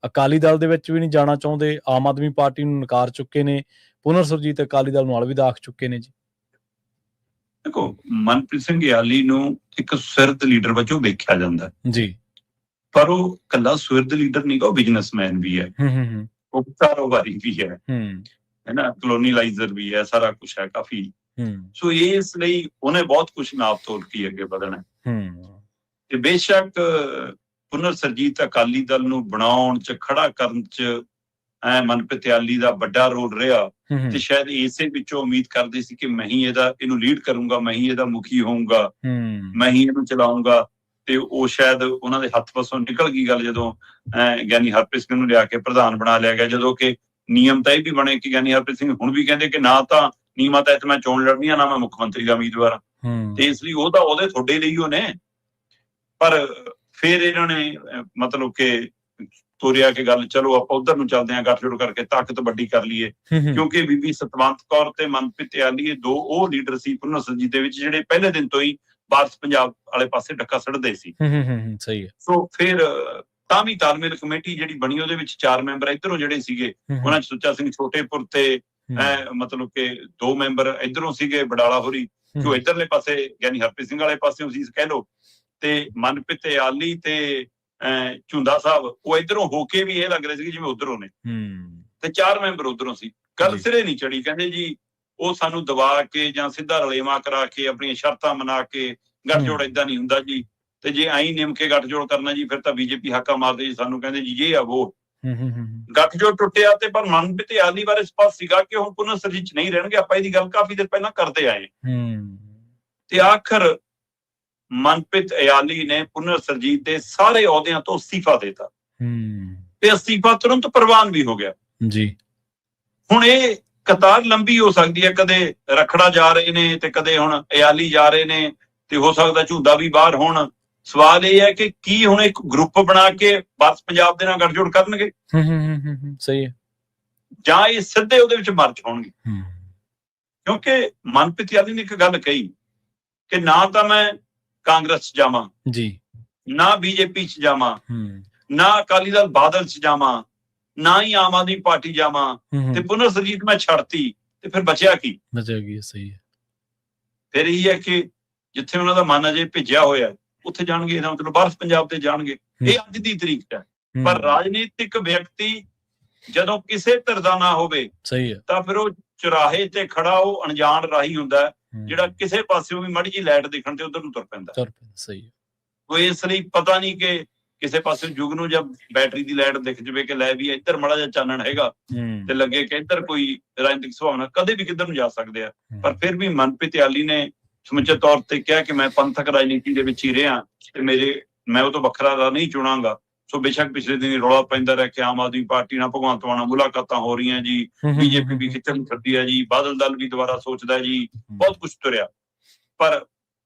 ਅਕਾਲੀ ਦਲ ਦੇ ਵਿੱਚ ਵੀ ਨਹੀਂ ਜਾਣਾ ਚਾਹੁੰਦੇ, ਆਮ ਆਦਮੀ ਪਾਰਟੀ ਨੂੰ ਨਕਾਰ ਚੁੱਕੇ ਨੇ, ਪੁਨਰ ਸੁਰਜੀਤ ਅਕਾਲੀ ਦਲ ਨੂੰ ਅਲਵਿਦਾ ਆਖ ਚੁੱਕੇ ਨੇ ਜੀ। ਦੇਖੋ, ਮਨਪ੍ਰੀਤ ਸਿੰਘ ਇਆਲੀ ਨੂੰ ਇੱਕ ਸੁਹਿਰਦ ਲੀਡਰ ਵਜੋਂ ਵੇਖਿਆ ਜਾਂਦਾ ਜੀ, ਪਰ ਉਹ ਕੱਲਾ ਸੁਹਿਰਦ ਲੀਡਰ ਨਹੀਂ ਗਾ, ਉਹ ਬਿਜ਼ਨਸਮੈਨ ਵੀ ਹੈ, ਉਹ ਕਾਰੋਬਾਰੀ ਵੀ ਹੈ ਨਾ, ਕਲੋਨੀਲਾਈਜ਼ਰ ਵੀ ਹੈ, ਸਾਰਾ ਕੁਛ ਹੈ ਕਾਫੀ। ਸੋ ਇਸ ਲਈ ਉਹਨੇ ਬਹੁਤ ਕੁਛ ਨਾਪ ਤੋਲ ਕੇ ਅੱਗੇ ਵਧਣਾ ਤੇ ਬੇਸ਼ੱਕ ਪੁਨਰ ਸਰਜੀਤ ਅਕਾਲੀ ਦਲ ਨੂੰ ਬਣਾਉਣ ਚ, ਖੜਾ ਕਰਨ ਚ ਮਨਪ੍ਰੀਤ ਇਆਲੀ ਦਾ ਵੱਡਾ ਰੋਲ ਰਿਹਾ ਤੇ ਸ਼ਾਇਦ ਇਸੇ ਵਿੱਚੋਂ ਉਮੀਦ ਕਰਦੇ ਸੀ ਕਿ ਮੈਂ ਹੀ ਇਹਨੂੰ ਲੀਡ ਕਰੂੰਗਾ, ਮੈਂ ਹੀ ਇਹਦਾ ਮੁਖੀ ਹੋਊਂਗਾ, ਮੈਂ ਹੀ ਇਹਨੂੰ ਚਲਾਊਂਗਾ। ਤੇ ਉਹ ਸ਼ਾਇਦ ਉਹਨਾਂ ਦੇ ਹੱਥ ਪਾਸੋਂ ਨਿਕਲ ਗਈ ਗੱਲ ਜਦੋਂ ਗਿਆਨੀ ਹਰਪ੍ਰੀਤ ਸਿੰਘ ਨੂੰ ਲਿਆ ਕੇ ਪ੍ਰਧਾਨ ਬਣਾ ਲਿਆ ਗਿਆ, ਜਦੋਂ ਕਿ ਨਿਯਮ ਤਾਂ ਇਹ ਵੀ ਬਣੇ ਕਿ ਗਿਆਨੀ ਹਰਪ੍ਰੀਤ ਸਿੰਘ ਹੁਣ ਵੀ ਕਹਿੰਦੇ ਕਿ ਨਾ ਤਾਂ ਨਿਯਮਾਂ ਤਹਿਤ ਮੈਂ ਚੋਣ ਲੜਨੀ ਆ, ਨਾ ਮੈਂ ਮੁੱਖ ਮੰਤਰੀ ਦਾ ਉਮੀਦਵਾਰ ਤੇ ਇਸ ਲਈ ਉਹ ਤਾਂ ਉਹਦੇ ਤੁਹਾਡੇ ਲਈ ਉਹਨੇ। ਪਰ ਫਿਰ ਇਹਨਾਂ ਨੇ ਮਤਲਬ ਕਿ ਤੋਰਿਆ ਕਿ ਗੱਲ ਚਲੋ ਆਪਾਂ ਉਧਰ ਨੂੰ ਚੱਲਦੇ ਹਾਂ, ਗੱਠਜੋੜ ਕਰਕੇ ਤਾਕਤ ਵੱਡੀ ਕਰ ਲਈਏ, ਕਿਉਂਕਿ ਬੀਬੀ ਸਤਵੰਤ ਕੌਰ ਤੇ ਮਨਪ੍ਰੀਤ ਇਆਲੀ ਦੋ ਉਹ ਲੀਡਰ ਸੀ ਪੁਨਰ ਸਰਜੀਤ ਦੇ ਵਿੱਚ ਜਿਹੜੇ ਪਹਿਲੇ ਦਿਨ ਤੋਂ ਹੀ ਵਾਰਸ ਪੰਜਾਬ ਵਾਲੇ ਪਾਸੇ ਡੱਕਾ ਸੜਦੇ ਸੀ। ਸਹੀ ਹੈ। ਸੋ ਫਿਰ ਤਾਂ ਵੀ ਤਾਲਮੇਲ ਕਮੇਟੀ ਜਿਹੜੀ ਬਣੀ ਉਹਦੇ ਵਿੱਚ 4 ਮੈਂਬਰ ਇੱਧਰੋਂ ਜਿਹੜੇ ਸੀਗੇ, ਉਹਨਾਂ ਚ ਸੁੱਚਾ ਸਿੰਘ ਛੋਟੇਪੁਰ ਤੇ ਮਤਲਬ ਕਿ 2 ਮੈਂਬਰ ਇੱਧਰੋਂ ਸੀਗੇ, ਬਡਾਲਾ ਹੋਰੀ, ਜੋ ਇੱਧਰਲੇ ਪਾਸੇ ਯਾਨੀ ਹਰਪ੍ਰੀਤ ਸਿੰਘ ਵਾਲੇ ਪਾਸੇ ਸੀ ਕਹਿ ਲਓ, ਤੇ ਮਨਪ੍ਰੀਤ ਇਆਲੀ ਤੇ ਝੁੰਦਾ ਸਾਹਿਬ ਉਹ ਇੱਧਰੋਂ ਹੋ ਕੇ ਵੀ ਇਹ ਲੱਗ ਰਿਹਾ ਸੀ ਜਿਵੇਂ ਉਧਰੋਂ ਨੇ, ਤੇ 4 ਮੈਂਬਰ ਉਧਰੋਂ ਸੀ। ਗੱਲ ਸਿਰੇ ਨਹੀਂ ਚੜੀ, ਕਹਿੰਦੇ ਜੀ ਉਹ ਸਾਨੂੰ ਦਬਾ ਕੇ ਜਾਂ ਸਿੱਧਾ ਰਲੇਵਾਂ ਕਰਾ ਕੇ ਆਪਣੀਆਂ ਸ਼ਰਤਾਂ ਮਨਾ ਕੇ ਗੱਠਜੋੜ ਏਦਾਂ ਨਹੀਂ ਹੁੰਦਾ ਜੀ, ਤੇ ਜੇ ਆਈ ਨਿਮ ਕੇ ਗੱਠਜੋੜ ਕਰਨਾ ਜੀ ਫਿਰ ਤਾਂ ਬੀਜੇਪੀ ਹਾਕਾ ਮਾਰਦੇ ਜੀ ਸਾਨੂੰ, ਕਹਿੰਦੇ ਜੀ ਇਹ ਆ ਉਹ ਗੱਠਜੋੜ ਟੁੱਟਿਆ। ਤੇ ਪਰ ਮਨਪ੍ਰੀਤ ਇਆਲੀ ਬਾਰੇ ਸਪਸ਼ਟ ਸੀਗਾ ਕਿ ਹੁਣ ਪੁਨਰ ਸਰਜੀਤ ਚ ਨਹੀਂ ਰਹਿਣਗੇ, ਆਪਾਂ ਇਹਦੀ ਗੱਲ ਕਾਫੀ ਦੇਰ ਪਹਿਲਾਂ ਕਰਦੇ ਆਏ ਤੇ ਆਖਰ ਮਨਪ੍ਰੀਤ ਇਆਲੀ ਨੇ ਪੁਨਰ ਸਰਜੀਤ ਦੇ ਸਾਰੇ ਅਹੁਦਿਆਂ ਤੋਂ ਅਸਤੀਫਾ ਦੇਤਾ ਤੇ ਅਸਤੀਫਾ ਤੁਰੰਤ ਪ੍ਰਵਾਨ ਵੀ ਹੋ ਗਿਆ ਜੀ। ਹੁਣ ਇਹ ਕਤਾਰ ਲੰਬੀ ਹੋ ਸਕਦੀ ਹੈ, ਕਦੇ ਰਖੜਾ ਜਾ ਰਹੇ ਨੇ ਤੇ ਕਦੇ ਹੁਣ ਇਆਲੀ ਜਾ ਰਹੇ ਨੇ, ਤੇ ਹੋ ਸਕਦਾ ਝੂਦਾ ਵੀ ਬਾਹਰ ਹੋਣ। ਸਵਾਲ ਇਹ ਹੈ ਕਿ ਕੀ ਹੁਣ ਇੱਕ ਗਰੁੱਪ ਬਣਾ ਕੇ ਬਸ ਪੰਜਾਬ ਦੇ ਨਾਲ ਗੱਠਜੋੜ ਕਰਨਗੇ, ਸਹੀ ਹੈ, ਜਾਂ ਇਹ ਸਿੱਧੇ ਉਹਦੇ ਵਿੱਚ ਮਰਜ ਹੋਣਗੇ। ਕਿਉਂਕਿ ਮਨਪ੍ਰੀਤ ਇਆਲੀ ਨੇ ਇੱਕ ਗੱਲ ਕਹੀ ਕਿ ਨਾ ਤਾਂ ਮੈਂ ਕਾਂਗਰਸ ਚ ਜਾਵਾਂ ਜੀ, ਨਾ ਬੀਜੇਪੀ ਚ ਜਾਵਾਂ, ਨਾ ਅਕਾਲੀ ਦਲ ਬਾਦਲ ਚ ਜਾਵਾਂ, ਨਾ ਹੀ ਆਮ ਆਦਮੀ ਪਾਰਟੀ ਜਾਵਾਂ, ਤੇ ਪੁਨਰ ਸਰਜੀਤ ਮੈਂ ਛੱਡਤੀ ਤੇ ਫਿਰ ਬਚਿਆ ਕੀ? ਸਹੀ ਹੈ। ਫਿਰ ਇਹੀ ਹੈ ਕਿ ਜਿੱਥੇ ਉਹਨਾਂ ਦਾ ਮਨ ਅਜੇ ਭਿੱਜਿਆ ਹੋਇਆ ਉੱਥੇ ਜਾਣਗੇ, ਇਹਦਾ ਮਤਲਬ ਬਾਹਰ ਪੰਜਾਬ ਤੇ ਜਾਣਗੇ। ਇਹ ਅੱਜ ਦੀ ਤਰੀਕ ਹੈ, ਪਰ ਰਾਜਨੀਤਿਕ ਵਿਅਕਤੀ ਜਦੋਂ ਕਿਸੇ ਧਿਰ ਦਾ ਨਾ ਹੋਵੇ ਸਹੀ ਹੈ ਤਾਂ ਫਿਰ ਉਹ ਚੁਰਾਹੇ ਤੇ ਖੜਾ ਉਹ ਅਣਜਾਣ ਰਾਹੀ ਹੁੰਦਾ, ਜਿਹੜਾ ਕਿਸੇ ਪਾਸਿਓਂ ਵੀ ਮਾੜੀ ਜਿਹੀ ਲਾਈਟ ਦੇਖਣ ਤੇ ਉਧਰ ਨੂੰ ਤੁਰ ਪੈਂਦਾ। ਸਹੀ ਹੈ। ਉਹ ਇਸ ਲਈ ਪਤਾ ਨਹੀਂ ਕਿ ਕਿਸੇ ਪਾਸੇ ਜੁਗ ਨੂੰ ਜਦ ਬੈਟਰੀ ਦੀ ਲਾਈਟ ਦਿਖ ਜਾਵੇ ਕਿ ਲੈ ਵੀ ਇੱਧਰ ਮਾੜਾ ਜਿਹਾ ਚਾਨਣ ਹੈਗਾ ਤੇ ਲੱਗੇ ਕਿ ਇੱਧਰ ਕੋਈ ਰਾਜਨੀਤਿਕ ਸੁਭਾਵਨਾ, ਕਦੇ ਵੀ ਕਿੱਧਰ ਨੂੰ ਜਾ ਸਕਦੇ ਆ। ਪਰ ਫਿਰ ਵੀ ਮਨਪ੍ਰੀਤ ਇਆਲੀ ਨੇ ਸਮੁੱਚੇ ਤੌਰ ਤੇ ਕਿਹਾ ਕਿ ਮੈਂ ਪੰਥਕ ਰਾਜਨੀਤੀ ਦੇ ਵਿੱਚ ਹੀ ਰਿਹਾ ਤੇ ਮੈਂ ਉਹ ਤੋਂ ਵੱਖਰਾ ਰਾਹ ਨਹੀਂ ਚੁਣਾਂਗਾ। ਸੋ ਬੇਸ਼ੱਕ ਪਿਛਲੇ ਦਿਨ ਰੌਲਾ ਪੈਂਦਾ ਰਿਹਾ ਕਿ ਆਮ ਆਦਮੀ ਪਾਰਟੀ ਨਾਲ ਭਗਵੰਤ ਮਾਨ ਨਾਲ ਮੁਲਾਕਾਤਾਂ ਹੋ ਰਹੀਆਂ ਜੀ, ਬੀਜੇਪੀ ਵੀ ਖਿੱਚਣ ਫਿਰਦੀ ਹੈ ਜੀ, ਬਾਦਲ ਦਲ ਵੀ ਦੁਬਾਰਾ ਸੋਚਦਾ ਜੀ, ਬਹੁਤ ਕੁਛ ਤੁਰਿਆ। ਪਰ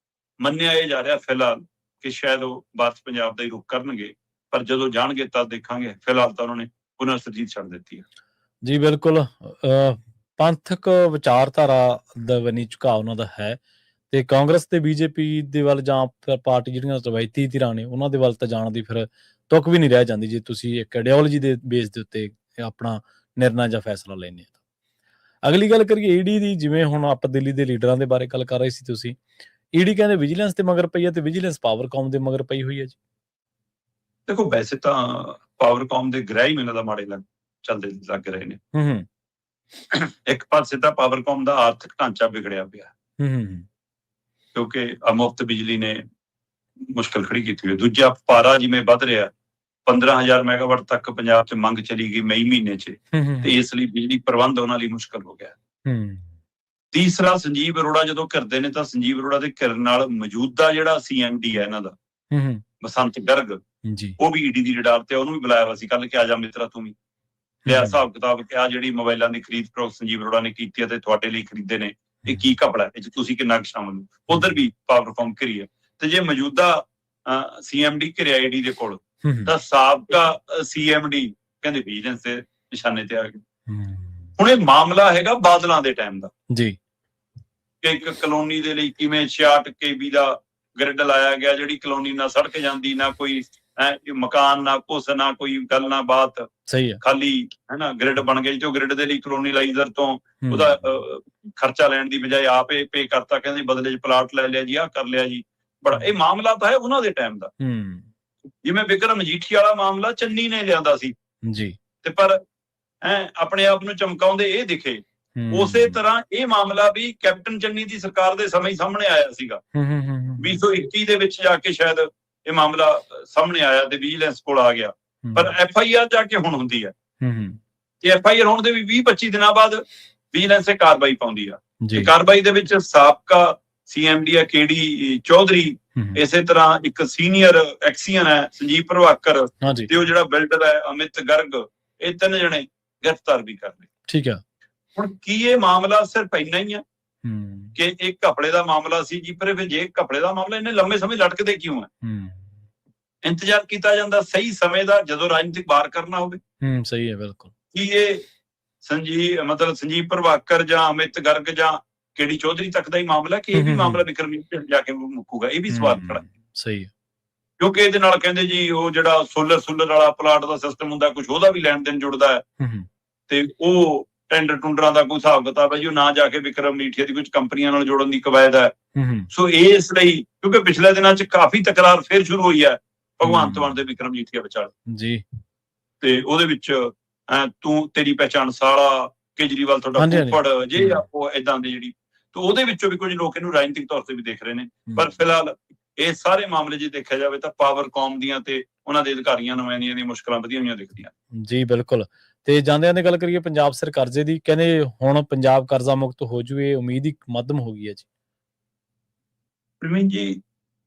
ਮੰਨਿਆ ਇਹ ਜਾ ਰਿਹਾ ਫਿਲਹਾਲ ਕਿ ਸ਼ਾਇਦ ਉਹ ਬਾਤ ਪੰਜਾਬ ਦਾ ਹੀ ਰੁਖ ਕਰਨਗੇ, ਪਰ ਜਦੋਂ ਜਾਣਗੇ ਤਾਂ ਦੇਖਾਂਗੇ। ਫਿਲਹਾਲ ਤਾਂ ਉਹਨਾਂ ਨੇ ਪੁਨਰ ਸਰਜੀਤ ਛੱਡ ਦਿੱਤੀ ਹੈ ਜੀ। ਬਿਲਕੁਲ, ਪੰਥਕ ਵਿਚਾਰਧਾਰਾ ਦਾ ਬਣੀ ਝੁਕਾਅ ਉਹਨਾਂ ਦਾ ਹੈ, ਤੇ ਕਾਂਗਰਸ ਤੇ ਬੀਜੇਪੀ ਦੇ ਵੱਲ ਜਾਂ ਫਿਰ ਪਾਰਟੀ ਜਿਹੜੀਆਂ ਰਵਾਇਤੀ ਧਿਰਾਂ ਨੇ ਉਹਨਾਂ ਦੇ ਵੱਲ ਤਾਂ ਜਾਣ ਦੀ ਫਿਰ ਤੁਕ ਵੀ ਨਹੀਂ ਰਹਿ ਜਾਂਦੀ ਜੇ ਤੁਸੀਂ ਇੱਕ ਆਈਡੀਓਲੋਜੀ ਦੇ ਬੇਸ ਦੇ ਉੱਤੇ ਆਪਣਾ ਨਿਰਣਾ ਜਾਂ ਫੈਸਲਾ ਲੈਂਦੇ ਹੋ। ਅਗਲੀ ਗੱਲ ਕਰੀਏ ਈਡੀ ਦੀ, ਜਿਵੇਂ ਹੁਣ ਆਪਾਂ ਦਿੱਲੀ ਦੇ ਲੀਡਰਾਂ ਦੇ ਬਾਰੇ ਗੱਲ ਕਰ ਰਹੇ ਸੀ ਤੁਸੀਂ, ਈਡੀ ਕਹਿੰਦੇ ਵਿਜੀਲੈਂਸ ਦੇ ਮਗਰ ਪਈ ਹੈ ਤੇ ਵਿਜੀਲੈਂਸ ਪਾਵਰਕਾਮ ਦੇ ਮਗਰ ਪਈ ਹੋਈ ਹੈ ਜੀ। ਦੇਖੋ, ਵੈਸੇ ਤਾਂ ਪਾਵਰਕਾਮ ਦੇ ਗ੍ਰਹਿ ਹੀ ਮੈਨੂੰ ਦਾ ਮਾੜੇ ਚੱਲਦੇ ਲੱਗ ਰਹੇ ਨੇ। ਇੱਕ ਪਾਸੇ ਤਾਂ ਪਾਵਰਕਾਮ ਦਾ ਆਰਥਿਕ ਢਾਂਚਾ ਵਿਗੜਿਆ ਪਿਆ ਕਿਉਂਕਿ ਮੁਫਤ ਬਿਜਲੀ ਨੇ ਮੁਸ਼ਕਲ ਖੜੀ ਕੀਤੀ ਹੋਈ। ਦੂਜਾ, ਪਾਰਾ ਜਿਵੇਂ ਵੱਧ ਰਿਹਾ, 15,000 ਮੈਗਾਵਾਟ ਤੱਕ ਪੰਜਾਬ 'ਚ ਮੰਗ ਚਲੀ ਗਈ ਮਈ ਮਹੀਨੇ 'ਚ, ਤੇ ਇਸ ਲਈ ਬਿਜਲੀ ਪ੍ਰਬੰਧ ਉਹਨਾਂ ਲਈ ਮੁਸ਼ਕਲ ਹੋ ਗਿਆ। ਤੀਸਰਾ, ਸੰਜੀਵ ਅਰੋੜਾ ਜਦੋਂ ਘਿਰਦੇ ਨੇ ਤਾਂ ਸੰਜੀਵ ਅਰੋੜਾ ਦੇ ਘਿਰਨ ਨਾਲ ਮੌਜੂਦਾ ਜਿਹੜਾ CMD ਹੈ ਇਹਨਾਂ ਦਾ ਬਸੰਤ ਗਰਗ, ਉਹ ਵੀ ਈਡੀ ਦੀ ਰਡਾਰ ਤੇ, ਉਹਨੂੰ ਵੀ ਬੁਲਾਇਆ ਵਾ ਸੀ ਕੱਲ ਕਿ ਆ ਜਾ ਮਿੱਤਰਾ ਤੂੰ ਵੀ ਲਿਆ ਹਿਸਾਬ ਕਿਤਾਬ ਕਿ ਆ ਜਿਹੜੀ ਮੋਬਾਈਲਾਂ ਦੀ ਖਰੀਦ ਫਰੋਖ ਸੰਜੀਵ ਅਰੋੜਾ ਨੇ ਕੀਤੀ ਹੈ ਤੇ ਤੁਹਾਡੇ ਲਈ ਖਰੀਦੇ ਨੇ, ਇਹ ਕੀ ਘਪਲਾ, ਇਹ 'ਚ ਤੁਸੀਂ ਕਿੰਨਾ ਕੁ ਸ਼ਾਮਲ ਹੋ। ਉਧਰ ਵੀ ਪਾਵਰਕਾਮ ਘਿਰੀ ਹੈ, ਤੇ ਜੇ ਮੌਜੂਦਾ CMD ਘਿਰਿਆ ਈਡੀ ਦੇ ਕੋਲ ਤਾਂ ਸਾਬਕਾ ਸੀਐਮਡੀ ਕਹਿੰਦੇ ਵਿਜੀਲੈਂਸ ਦੇ ਨਿਸ਼ਾਨੇ ਤੇ ਆ ਗਏ। ਹੁਣ ਇਹ ਮਾਮਲਾ ਹੈਗਾ ਬਾਦਲਾਂ ਦੇ ਟਾਈਮ ਦਾ ਜੀ, ਕਿ ਇੱਕ ਕਲੋਨੀ ਦੇ ਲਈ ਕਿਵੇਂ 66 KB ਦਾ ਗ੍ਰਿਡ ਲਾਇਆ ਗਿਆ, ਜਿਹੜੀ ਕਲੋਨੀ ਨਾ ਸੜਕ ਜਾਂਦੀ, ਨਾ ਕੋਈ ਮਕਾਨ, ਨਾ ਕੁਛ, ਨਾ ਕੋਈ ਗੱਲ, ਨਾ ਬਾਤ, ਸਹੀ ਹੈ, ਖਾਲੀ ਹੈ ਨਾ ਗ੍ਰਿਡ ਬਣ ਗਏ। ਜੋ ਗ੍ਰਿਡ ਦੇ ਲਈ ਕਲੋਨੀਲਾਈਜ਼ਰ ਤੋਂ ਉਹਦਾ ਖਰਚਾ ਲੈਣ ਦੀ ਬਜਾਏ ਆਪੇ ਪੇ ਕਰਤਾ, ਕਹਿੰਦੇ ਬਦਲੇ 'ਚ ਪਲਾਟ ਲੈ ਲਿਆ ਜੀ, ਆਹ ਕਰ ਲਿਆ ਜੀ। ਬੜਾ ਇਹ ਮਾਮਲਾ ਤਾਂ ਹੈ ਉਹਨਾਂ ਦੇ ਟਾਈਮ ਦਾ। ਜਿਵੇਂ ਵਿਕਰਮ ਮਜੀਠੀਆ ਵਾਲਾ ਮਾਮਲਾ ਚੰਨੀ ਨੇ ਲਿਆਂਦਾ ਸੀ ਜੀ, ਤੇ ਪਰ ਆਪਣੇ ਆਪ ਨੂੰ ਚਮਕਾਉਂਦੇ ਇਹ ਦਿਖੇ। ਉਸੇ ਤਰ੍ਹਾਂ ਇਹ ਮਾਮਲਾ ਵੀ ਕੈਪਟਨ ਚੰਨੀ ਦੀ ਸਰਕਾਰ ਦੇ ਸਮੇਂ ਹੀ ਸਾਹਮਣੇ ਆਇਆ ਸੀਗਾ। 2021 ਦੇ ਵਿੱਚ ਜਾ ਕੇ ਸ਼ਾਇਦ ਇਹ ਮਾਮਲਾ ਸਾਹਮਣੇ ਆਇਆ ਤੇ ਵਿਜੀਲੈਂਸ ਕੋਲ ਆ ਗਿਆ, ਪਰ FIR ਜਾ ਕੇ ਹੁਣ ਹੁੰਦੀ ਹੈ ਤੇ FIR ਹੋਣ ਦੇ ਵੀ 20-25 ਦਿਨਾਂ ਬਾਅਦ ਵਿਜੀਲੈਂਸ ਇਹ ਕਾਰਵਾਈ ਪਾਉਂਦੀ ਆ। ਕਾਰਵਾਈ ਦੇ ਵਿੱਚ ਸਾਬਕਾ CMD KD ਚੌਧਰੀ, ਇਸੇ ਤਰ੍ਹਾਂ ਇੱਕ ਸੀਨੀਅਰ ਐਕਸੀਅਨ ਹੈ ਸੰਜੀਵ ਪ੍ਰਭਾਕਰ, ਤੇ ਉਹ ਜਿਹੜਾ ਬਿਲਡਰ ਹੈ ਅਮਿਤ ਗਰਗ, ਇਹ 3 ਜਣੇ ਗ੍ਰਿਫਤਾਰ ਵੀ ਕਰ ਲਏ। ਠੀਕ ਆ। ਹੁਣ ਕੀ ਇਹ ਮਾਮਲਾ ਸਿਰਫ ਇੰਨਾ ਹੀ ਆ ਕਿ ਇੱਕ ਘਪਲੇ ਦਾ ਮਾਮਲਾ ਸੀ ਜੀ? ਪਰ ਜੇ ਘਪਲੇ ਦਾ ਮਾਮਲਾ ਇੰਨੇ ਲੰਮੇ ਸਮੇਂ ਲਟਕਦੇ ਕਿਉਂ ਹੈ? ਇੰਤਜ਼ਾਰ ਕੀਤਾ ਜਾਂਦਾ ਸਹੀ ਸਮੇਂ ਦਾ, ਜਦੋਂ ਰਾਜਨੀਤਿਕ ਵਾਰ ਕਰਨਾ ਹੋਵੇ। ਸਹੀ ਹੈ, ਬਿਲਕੁਲ। ਕੀ ਇਹ ਸੰਜੀਵ ਪ੍ਰਭਾਕਰ ਜਾਂ ਅਮਿਤ ਗਰਗ ਜਾਂ KD ਚੌਧਰੀ ਤੱਕ ਦਾ ਹੀ ਮਾਮਲਾ, ਕਿ ਇਹ ਵੀ ਮਾਮਲਾ ਵਿਕਰਮ ਜਾ ਕੇ ਮੁੱਕੂਗਾ? ਇਹ ਵੀ ਸਵਾਲ ਖੜਾ। ਸਹੀ ਹੈ, ਕਿਉਂਕਿ ਇਹਦੇ ਨਾਲ ਕਹਿੰਦੇ ਜੀ ਉਹ ਜਿਹੜਾ ਸੋਲਰ ਵਾਲਾ ਪਲਾਟ ਦਾ ਸਿਸਟਮ ਹੁੰਦਾ, ਕੁਝ ਉਹਦਾ ਵੀ ਲੈਣ ਦੇਣ ਜੁੜਦਾ ਹੈ, ਤੇ ਉਹ ਟੈਂਡਰ ਟੁੰਡਰਾਂ ਦਾ ਕੋਈ ਹਿਸਾਬ ਕਿਤਾਬ ਹੈ ਜੀ, ਉਹ ਨਾ ਜਾ ਕੇ ਵਿਕਰਮ ਮਜੀਠੀਆ ਦੀ ਕੁਝ ਕੰਪਨੀਆਂ ਨਾਲ ਜੋੜਨ ਦੀ ਕਵਾਇਦ ਹੈ। ਸੋ ਇਸ ਲਈ, ਕਿਉਂਕਿ ਪਿਛਲੇ ਦਿਨਾਂ 'ਚ ਕਾਫੀ ਤਕਰਾਰ ਫਿਰ ਸ਼ੁਰੂ ਹੋਈ ਹੈ ਭਗਵੰਤ ਮਾਨ ਦੇ ਵਿਕਰਮ ਮਜੀਠੀਆ ਵਿਚਾਲੇ ਜੀ, ਤੇ ਉਹਦੇ ਵਿੱਚ ਤੇਰੀ ਪਹਿਚਾਣ ਸਾਲਾ, ਕੇਜਰੀਵਾਲ ਤੁਹਾਡਾ ਫੁੱਫੜ, ਜੇ ਆਪੋ ਏਦਾਂ ਦੀ ਜਿਹੜੀ, ਤੇ ਉਹਦੇ ਵਿੱਚੋਂ ਵੀ ਕੁਝ ਲੋਕ ਇਹਨੂੰ ਰਾਜਨੀਤਿਕ ਤੌਰ ਤੇ ਵੀ ਦੇਖ ਰਹੇ ਨੇ। ਪਰ ਫਿਲਹਾਲ ਇਹ ਸਾਰੇ ਮਾਮਲੇ ਜੇ ਦੇਖਿਆ ਜਾਵੇ ਤਾਂ ਪਾਵਰ ਕੌਮ ਦੀਆਂ ਤੇ ਉਹਨਾਂ ਦੇ ਅਧਿਕਾਰੀਆਂ ਨੁਮਾਇੰਦੀਆਂ ਦੀਆਂ ਮੁਸ਼ਕਲਾਂ ਵਧੀਆਂ ਹੋਈਆਂ ਦਿਖਦੀਆਂ ਜੀ। ਬਿਲਕੁਲ। ਤੇ ਜਾਂਦਿਆਂ ਦੀ ਗੱਲ ਕਰੀਏ ਪੰਜਾਬ ਸਿਰ ਕਰਜ਼ੇ ਦੀ, ਕਹਿੰਦੇ ਹੁਣ ਪੰਜਾਬ ਕਰਜ਼ਾ ਮੁਕਤ ਹੋ ਜੂਏ, ਉਮੀਦ ਹੀ ਮੱਧਮ ਹੋ ਗਈ ਹੈ ਜੀ। ਪ੍ਰਵੀਨ ਜੀ,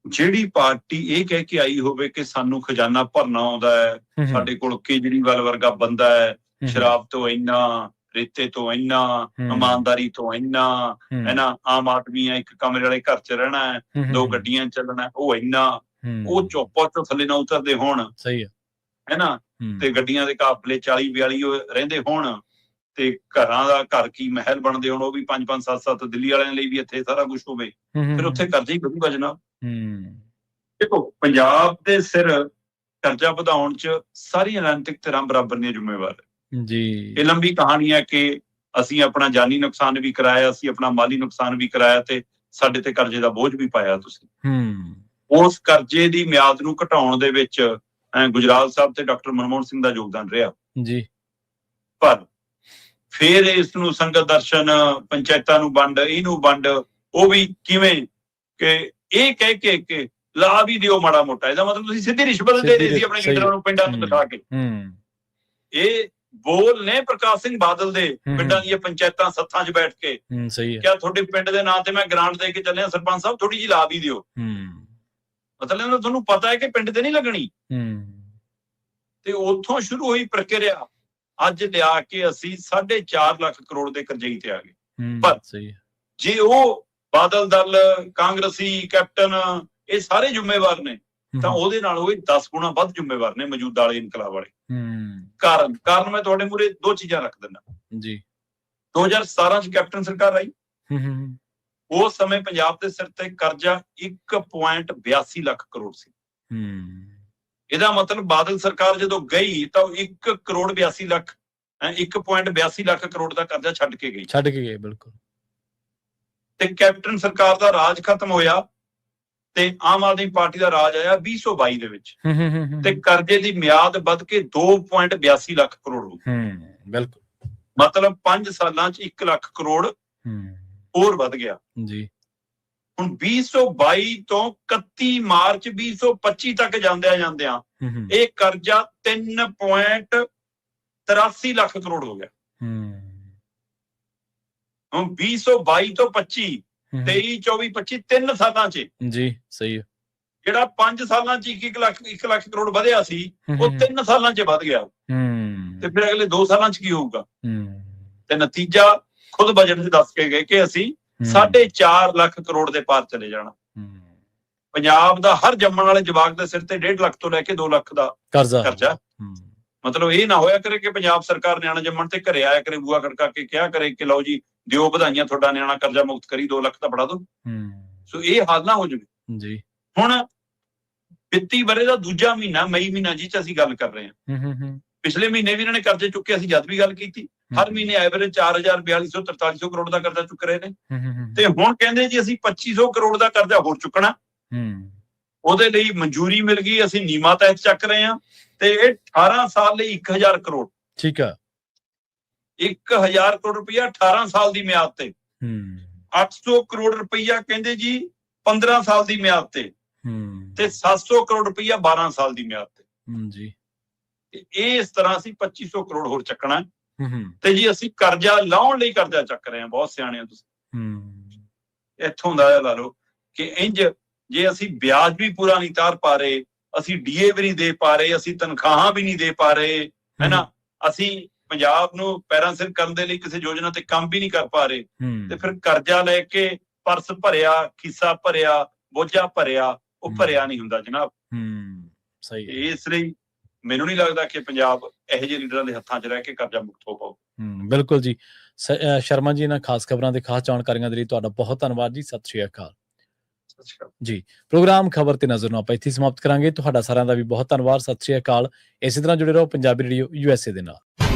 ਜਿਹੜੀ ਪਾਰਟੀ ਇਹ ਕਹਿ ਕੇ ਆਈ ਹੋਵੇ ਕਿ ਸਾਨੂੰ ਖਜ਼ਾਨਾ ਭਰਨਾ ਆਉਂਦਾ ਹੈ, ਸਾਡੇ ਕੋਲ ਕੇਜਰੀਵਾਲ ਵਰਗਾ ਬੰਦਾ ਹੈ, ਸ਼ਰਾਬ ਤੋਂ ਇੰਨਾ, ਰੇਤੇ ਤੋਂ ਇੰਨਾ, ਇਮਾਨਦਾਰੀ ਤੋਂ ਇੰਨਾ ਹੈ ਨਾ, ਆਮ ਆਦਮੀ ਹੈ, ਇੱਕ ਕਮਰੇ ਵਾਲੇ ਘਰ 'ਚ ਰਹਿਣਾ ਹੈ, 2 ਗੱਡੀਆਂ ਚੱਲਣਾ, ਉਹ ਇੰਨਾ, ਉਹ ਚੋਪਾਂ ਤੋਂ ਥੱਲੇ ਨਾ ਉਤਰਦੇ ਹੋਣ, ਸਹੀ ਹੈ ਨਾ, ਤੇ ਗੱਡੀਆਂ ਦੇ ਕਾਫਲੇ 40-42 ਰਹਿੰਦੇ ਹੋਣ, ਤੇ ਘਰਾਂ ਦਾ ਘਰ ਕੀ ਮਹਿਲ ਬਣਦੇ ਹੋਣ, ਉਹ ਵੀ 5-5 7-7, ਦਿੱਲੀ ਵਾਲਿਆਂ ਲਈ ਵੀ ਇੱਥੇ ਸਾਰਾ ਕੁਝ ਹੋਵੇ, ਫਿਰ ਉੱਥੇ ਕਰਜ਼ਾ ਹੀ ਵਧੂਗਾ ਜਨਾਬ। ਦੇਖੋ, ਪੰਜਾਬ ਦੇ ਸਿਰ ਕਰਜ਼ਾ ਵਧਾਉਣ 'ਚ ਸਾਰੀਆਂ ਰਾਜਨੀਤਿਕ ਧਿਰਾਂ ਬਰਾਬਰ ਦੀਆਂ ਜ਼ਿੰਮੇਵਾਰ ਜੀ। ਇਹ ਲੰਬੀ ਕਹਾਣੀ ਹੈ ਕਿ ਅਸੀਂ ਆਪਣਾ ਜਾਨੀ ਨੁਕਸਾਨ ਵੀ ਕਰਾਇਆ, ਅਸੀਂ ਆਪਣਾ ਮਾਲੀ ਨੁਕਸਾਨ ਵੀ ਕਰਾਇਆ, ਤੇ ਸਾਡੇ ਤੇ ਕਰਜ਼ੇ ਦਾ ਬੋਝ ਵੀ ਪਾਇਆ ਤੁਸੀਂ। ਉਸ ਕਰਜ਼ੇ ਦੀ ਮਿਆਦ ਨੂੰ ਘਟਾਉਣ ਦੇ ਵਿੱਚ ਗੁਜਰਾਲ ਸਾਹਿਬ ਤੇ ਡਾਕਟਰ ਮਨਮੋਹਨ ਸਿੰਘ ਦਾ ਯੋਗਦਾਨ ਰਿਹਾ ਜੀ। ਪਰ ਫਿਰ ਇਸ ਨੂੰ ਸੰਗਤ ਦਰਸ਼ਨ, ਪੰਚਾਇਤਾਂ ਨੂੰ ਵੰਡ, ਇਹਨੂੰ ਵੰਡ, ਉਹ ਵੀ ਕਿਵੇਂ ਕਿ ਇਹ ਕਹਿ ਕੇ ਕਿ ਲਾ ਵੀ ਦਿਓ ਮਾੜਾ ਮੋਟਾ, ਇਹਦਾ ਮਤਲਬ ਤੁਸੀਂ ਸਿੱਧੀ ਰਿਸ਼ਵਤ ਦੇ ਰਹੇ ਸੀ ਆਪਣੇ ਲੀਡਰਾਂ ਨੂੰ, ਪਿੰਡਾਂ ਨੂੰ ਦਿਖਾ ਕੇ। ਇਹ ਬੋਲ ਨੇ ਪ੍ਰਕਾਸ਼ ਸਿੰਘ ਬਾਦਲ ਦੇ, ਪਿੰਡਾਂ ਦੀਆਂ ਪੰਚਾਇਤਾਂ ਸੱਥਾਂ 'ਚ ਬੈਠ ਕੇ, ਕਿਆ ਤੁਹਾਡੇ ਪਿੰਡ ਦੇ ਨਾਂ ਤੇ ਮੈਂ ਗ੍ਰਾਂਟ ਦੇ ਕੇ ਚੱਲਿਆ, ਸਰਪੰਚ ਸਾਹਿਬ ਥੋੜੀ ਜਿਹੀ ਲਾ ਵੀ ਦਿਓ। ਮਤਲਬ ਤੁਹਾਨੂੰ ਪਤਾ ਹੈ ਕਿ ਪਿੰਡ ਤੇ ਨਹੀਂ ਲੱਗਣੀ। ਤੇ ਉੱਥੋਂ ਸ਼ੁਰੂ ਹੋਈ ਪ੍ਰਕਿਰਿਆ, ਅੱਜ ਲਿਆ ਕੇ ਅਸੀਂ 4.5 ਲੱਖ ਕਰੋੜ ਦੇ ਕਰਜ਼ਈ ਤੇ ਆ ਗਏ। ਪਰ ਜੇ ਉਹ ਬਾਦਲ ਦਲ, ਕਾਂਗਰਸੀ, ਕੈਪਟਨ, ਇਹ ਸਾਰੇ ਜ਼ਿੰਮੇਵਾਰ ਨੇ, ਤਾਂ ਉਹਦੇ ਨਾਲ ਉਹ 10 ਗੁਣਾ ਵੱਧ ਜ਼ਿੰਮੇਵਾਰ ਨੇ ਮੌਜੂਦਾ ਵਾਲੇ ਇਨਕਲਾਬ ਵਾਲੇ। ਕਾਰਨ ਮੈਂ ਤੁਹਾਡੇ ਮੂਹਰੇ 2 ਚੀਜ਼ਾਂ ਰੱਖ ਦਿੰਦਾ ਜੀ। 2017 'ਚ ਕੈਪਟਨ ਸਰਕਾਰ ਆਈ, ਉਸ ਸਮੇਂ ਪੰਜਾਬ ਦੇ ਸਿਰ ਤੇ ਕਰਜ਼ਾ 1.82 ਲੱਖ ਕਰੋੜ ਸੀ। ਇਹਦਾ ਮਤਲਬ ਬਾਦਲ ਸਰਕਾਰ ਜਦੋਂ ਗਈ ਤਾਂ 1.82 ਲੱਖ 1.82 ਲੱਖ ਕਰੋੜ ਦਾ ਕਰਜ਼ਾ ਛੱਡ ਕੇ ਗਈ। ਬਿਲਕੁਲ। ਤੇ ਕੈਪਟਨ ਸਰਕਾਰ ਦਾ ਰਾਜ ਖਤਮ ਹੋਇਆ ਤੇ ਆਮ ਆਦਮੀ ਪਾਰਟੀ ਦਾ ਰਾਜ ਆਇਆ 2022 ਦੇ ਵਿੱਚ, ਤੇ ਕਰਜ਼ੇ ਦੀ ਮਿਆਦ ਵੱਧ ਕੇ 2.82 ਲੱਖ ਕਰੋੜ ਹੋ ਗਈ। ਬਿਲਕੁਲ। ਮਤਲਬ 5 ਸਾਲਾਂ 'ਚ 1 ਲੱਖ ਕਰੋੜ ਹੋਰ ਵੱਧ ਗਿਆ ਜੀ। ਹੁਣ 2022 ਤੋਂ 31 ਮਾਰਚ 2025 ਤੱਕ ਜਾਂਦਿਆਂ ਇਹ ਕਰਜ਼ਾ 3.83 ਲੱਖ ਕਰੋੜ ਹੋ ਗਿਆ। ਹੁਣ 2022 ਤੋਂ 25, 23, 24, 25, 3 ਸਾਲਾਂ 'ਚ ਜੀ। ਸਹੀ ਹੈ। ਜਿਹੜਾ 5 ਸਾਲਾਂ 'ਚ 1 ਲੱਖ ਕਰੋੜ ਵਧਿਆ ਸੀ, ਉਹ 3 ਸਾਲਾਂ 'ਚ ਵੱਧ ਗਿਆ। ਤੇ ਫਿਰ ਅਗਲੇ 2 ਸਾਲਾਂ 'ਚ ਕੀ ਹੋਊਗਾ? ਤੇ ਨਤੀਜਾ ਖੁਦ ਬਜਟ 'ਚ ਦੱਸ ਕੇ ਗਏ ਕਿ ਅਸੀਂ 4.5 ਲੱਖ ਕਰੋੜ ਦੇ ਪਾਰ ਚਲੇ ਜਾਣਾ। ਪੰਜਾਬ ਦਾ ਹਰ ਜੰਮਣ ਵਾਲੇ ਜਵਾਕ ਦੇ ਸਿਰ ਤੇ 1.5 ਲੱਖ ਤੋਂ ਲੈ ਕੇ 2 ਲੱਖ ਦਾ ਕਰਜ਼ਾ। ਮਤਲਬ ਇਹ ਨਾ ਹੋਇਆ ਕਰੇ ਕਿ ਪੰਜਾਬ ਸਰਕਾਰ ਨਿਆਣਾ ਜੰਮਣ ਤੇ ਘਰੇ ਆਇਆ ਕਰੇ, ਬੂਆ ਖੜਕਾ ਕੇ ਕਿਹਾ ਕਰੇ ਕਿ ਲਓ ਜੀ ਦਿਓ ਵਧਾਈਆਂ, ਤੁਹਾਡਾ ਨਿਆਣਾ ਕਰਜ਼ਾ ਮੁਕਤ ਕਰੀ, 2 ਲੱਖ ਦਾ ਫੜਾ ਦੋ। ਸੋ ਇਹ ਹਾਲ ਨਾ ਹੋ ਜਾਵੇ ਜੀ। ਹੁਣ ਵਿੱਤੀ ਵਰ੍ਹੇ ਦਾ ਦੂਜਾ ਮਹੀਨਾ, ਮਈ ਮਹੀਨਾ, ਜਿਹ ਚ ਅਸੀਂ ਗੱਲ ਕਰ ਰਹੇ ਹਾਂ, ਪਿਛਲੇ ਮਹੀਨੇ ਵੀ ਇਹਨਾਂ ਨੇ ਕਰਜ਼ੇ ਚੁੱਕੇ, ਅਸੀਂ ਜਦ ਵੀ ਗੱਲ ਕੀਤੀ, ਹਰ ਮਹੀਨੇ ਐਵਰੇਜ 4000, 4200, 4300 ਕਰੋੜ ਦਾ ਕਰਜ਼ਾ ਚੁੱਕ ਰਹੇ ਨੇ। ਤੇ ਹੁਣ ਕਹਿੰਦੇ ਜੀ ਅਸੀਂ 2500 ਕਰੋੜ ਦਾ ਕਰਜ਼ਾ ਹੋਰ ਚੁੱਕਣਾ। ਉਹਦੇ ਲਈ ਮਨਜ਼ੂਰੀ ਮਿਲ ਗਈ, ਅਸੀਂ ਨੀਮਾ ਤਹਿਤ ਚੱਕ ਰਹੇ ਹਾਂ, ਤੇ ਇਹ 18 ਸਾਲ ਲਈ 1000 ਕਰੋੜ। ਠੀਕ ਆ, 1000 ਕਰੋੜ ਰੁਪਇਆ 18 ਸਾਲ ਦੀ ਮਿਆਦ ਤੇ। 800 ਕਰੋੜ ਰੁਪਇਆ ਕਹਿੰਦੇ ਜੀ 15 ਸਾਲ ਦੀ ਮਿਆਦ ਤੇ, ਤੇ 700 ਕਰੋੜ ਰੁਪਇਆ 12 ਸਾਲ ਦੀ ਮਿਆਦ ਤੇ ਜੀ। ਇਹ ਇਸ ਤਰ੍ਹਾਂ ਅਸੀਂ 2500 ਕਰੋੜ ਹੋਰ ਚੱਕਣਾ। ਤੇ ਜੀ ਅਸੀਂ ਕਰਜ਼ਾ ਲਾਉਣ ਲਈ ਕਰਜ਼ਾ ਚੱਕ ਰਹੇ ਹਾਂ। ਬਹੁਤ ਸਿਆਣੇ ਹੋ ਤੁਸੀਂ। ਇੱਥੋਂ ਦਾ ਲਾ ਲਓ ਕਿ ਇੰਜ ਜੇ ਅਸੀਂ ਵਿਆਜ ਵੀ ਪੂਰਾ ਨਹੀਂ ਤਾਰ ਪਾ ਰਹੇ, ਅਸੀਂ ਡੀਏ ਵੀ ਨਹੀਂ ਦੇ ਪਾ ਰਹੇ, ਅਸੀਂ ਤਨਖਾਹਾਂ ਵੀ ਨਹੀਂ ਦੇ ਪਾ ਰਹੇ, ਹੈ ਨਾ, ਅਸੀਂ ਪੰਜਾਬ ਨੂੰ ਪੈਰਾਂ ਸਿਰ ਕਰਨ ਦੇ ਲਈ ਕਿਸੇ ਯੋਜਨਾ ਤੇ ਕੰਮ ਵੀ ਨਹੀਂ ਕਰ ਪਾ ਰਹੇ, ਤੇ ਫਿਰ ਕਰਜ਼ਾ ਲੈ ਕੇ ਪਰਸ ਭਰਿਆ, ਖੀਸਾ ਭਰਿਆ, ਬੋਝਾ ਭਰਿਆ, ਉਹ ਭਰਿਆ ਨਹੀਂ ਹੁੰਦਾ ਜਨਾਬ। ਸਹੀ। ਇਸ ਲਈ ਮੈਨੂੰ ਨਹੀਂ ਲੱਗਦਾ ਕਿ ਪੰਜਾਬ ਇਹੋ ਜਿਹੇ ਲੀਡਰਾਂ ਦੇ ਹੱਥਾਂ 'ਚ ਰਹਿ ਕੇ ਕਰਜ਼ਾ ਮੁਕਤ ਹੋ ਪਾਊ। ਬਿਲਕੁਲ ਜੀ। ਸ਼ਰਮਾ ਜੀ, ਇਹਨਾਂ ਖਾਸ ਖਬਰਾਂ ਤੇ ਖਾਸ ਜਾਣਕਾਰੀਆਂ ਦੇ ਲਈ ਤੁਹਾਡਾ ਬਹੁਤ ਧੰਨਵਾਦ ਜੀ। ਸਤਿ ਸ਼੍ਰੀ ਅਕਾਲ ਜੀ। ਪ੍ਰੋਗਰਾਮ ਖਬਰ ਤੇ ਨਜ਼ਰ ਨੂੰ ਆਪਾਂ ਇੱਥੇ ਸਮਾਪਤ ਕਰਾਂਗੇ। ਤੁਹਾਡਾ ਸਾਰਿਆਂ ਦਾ ਵੀ ਬਹੁਤ ਧੰਨਵਾਦ। ਸਤਿ ਸ਼੍ਰੀ ਅਕਾਲ। ਇਸੇ ਤਰ੍ਹਾਂ ਜੁੜੇ ਰਹੋ ਪੰਜਾਬੀ ਰੇਡੀਓ USA ਦੇ ਨਾਲ।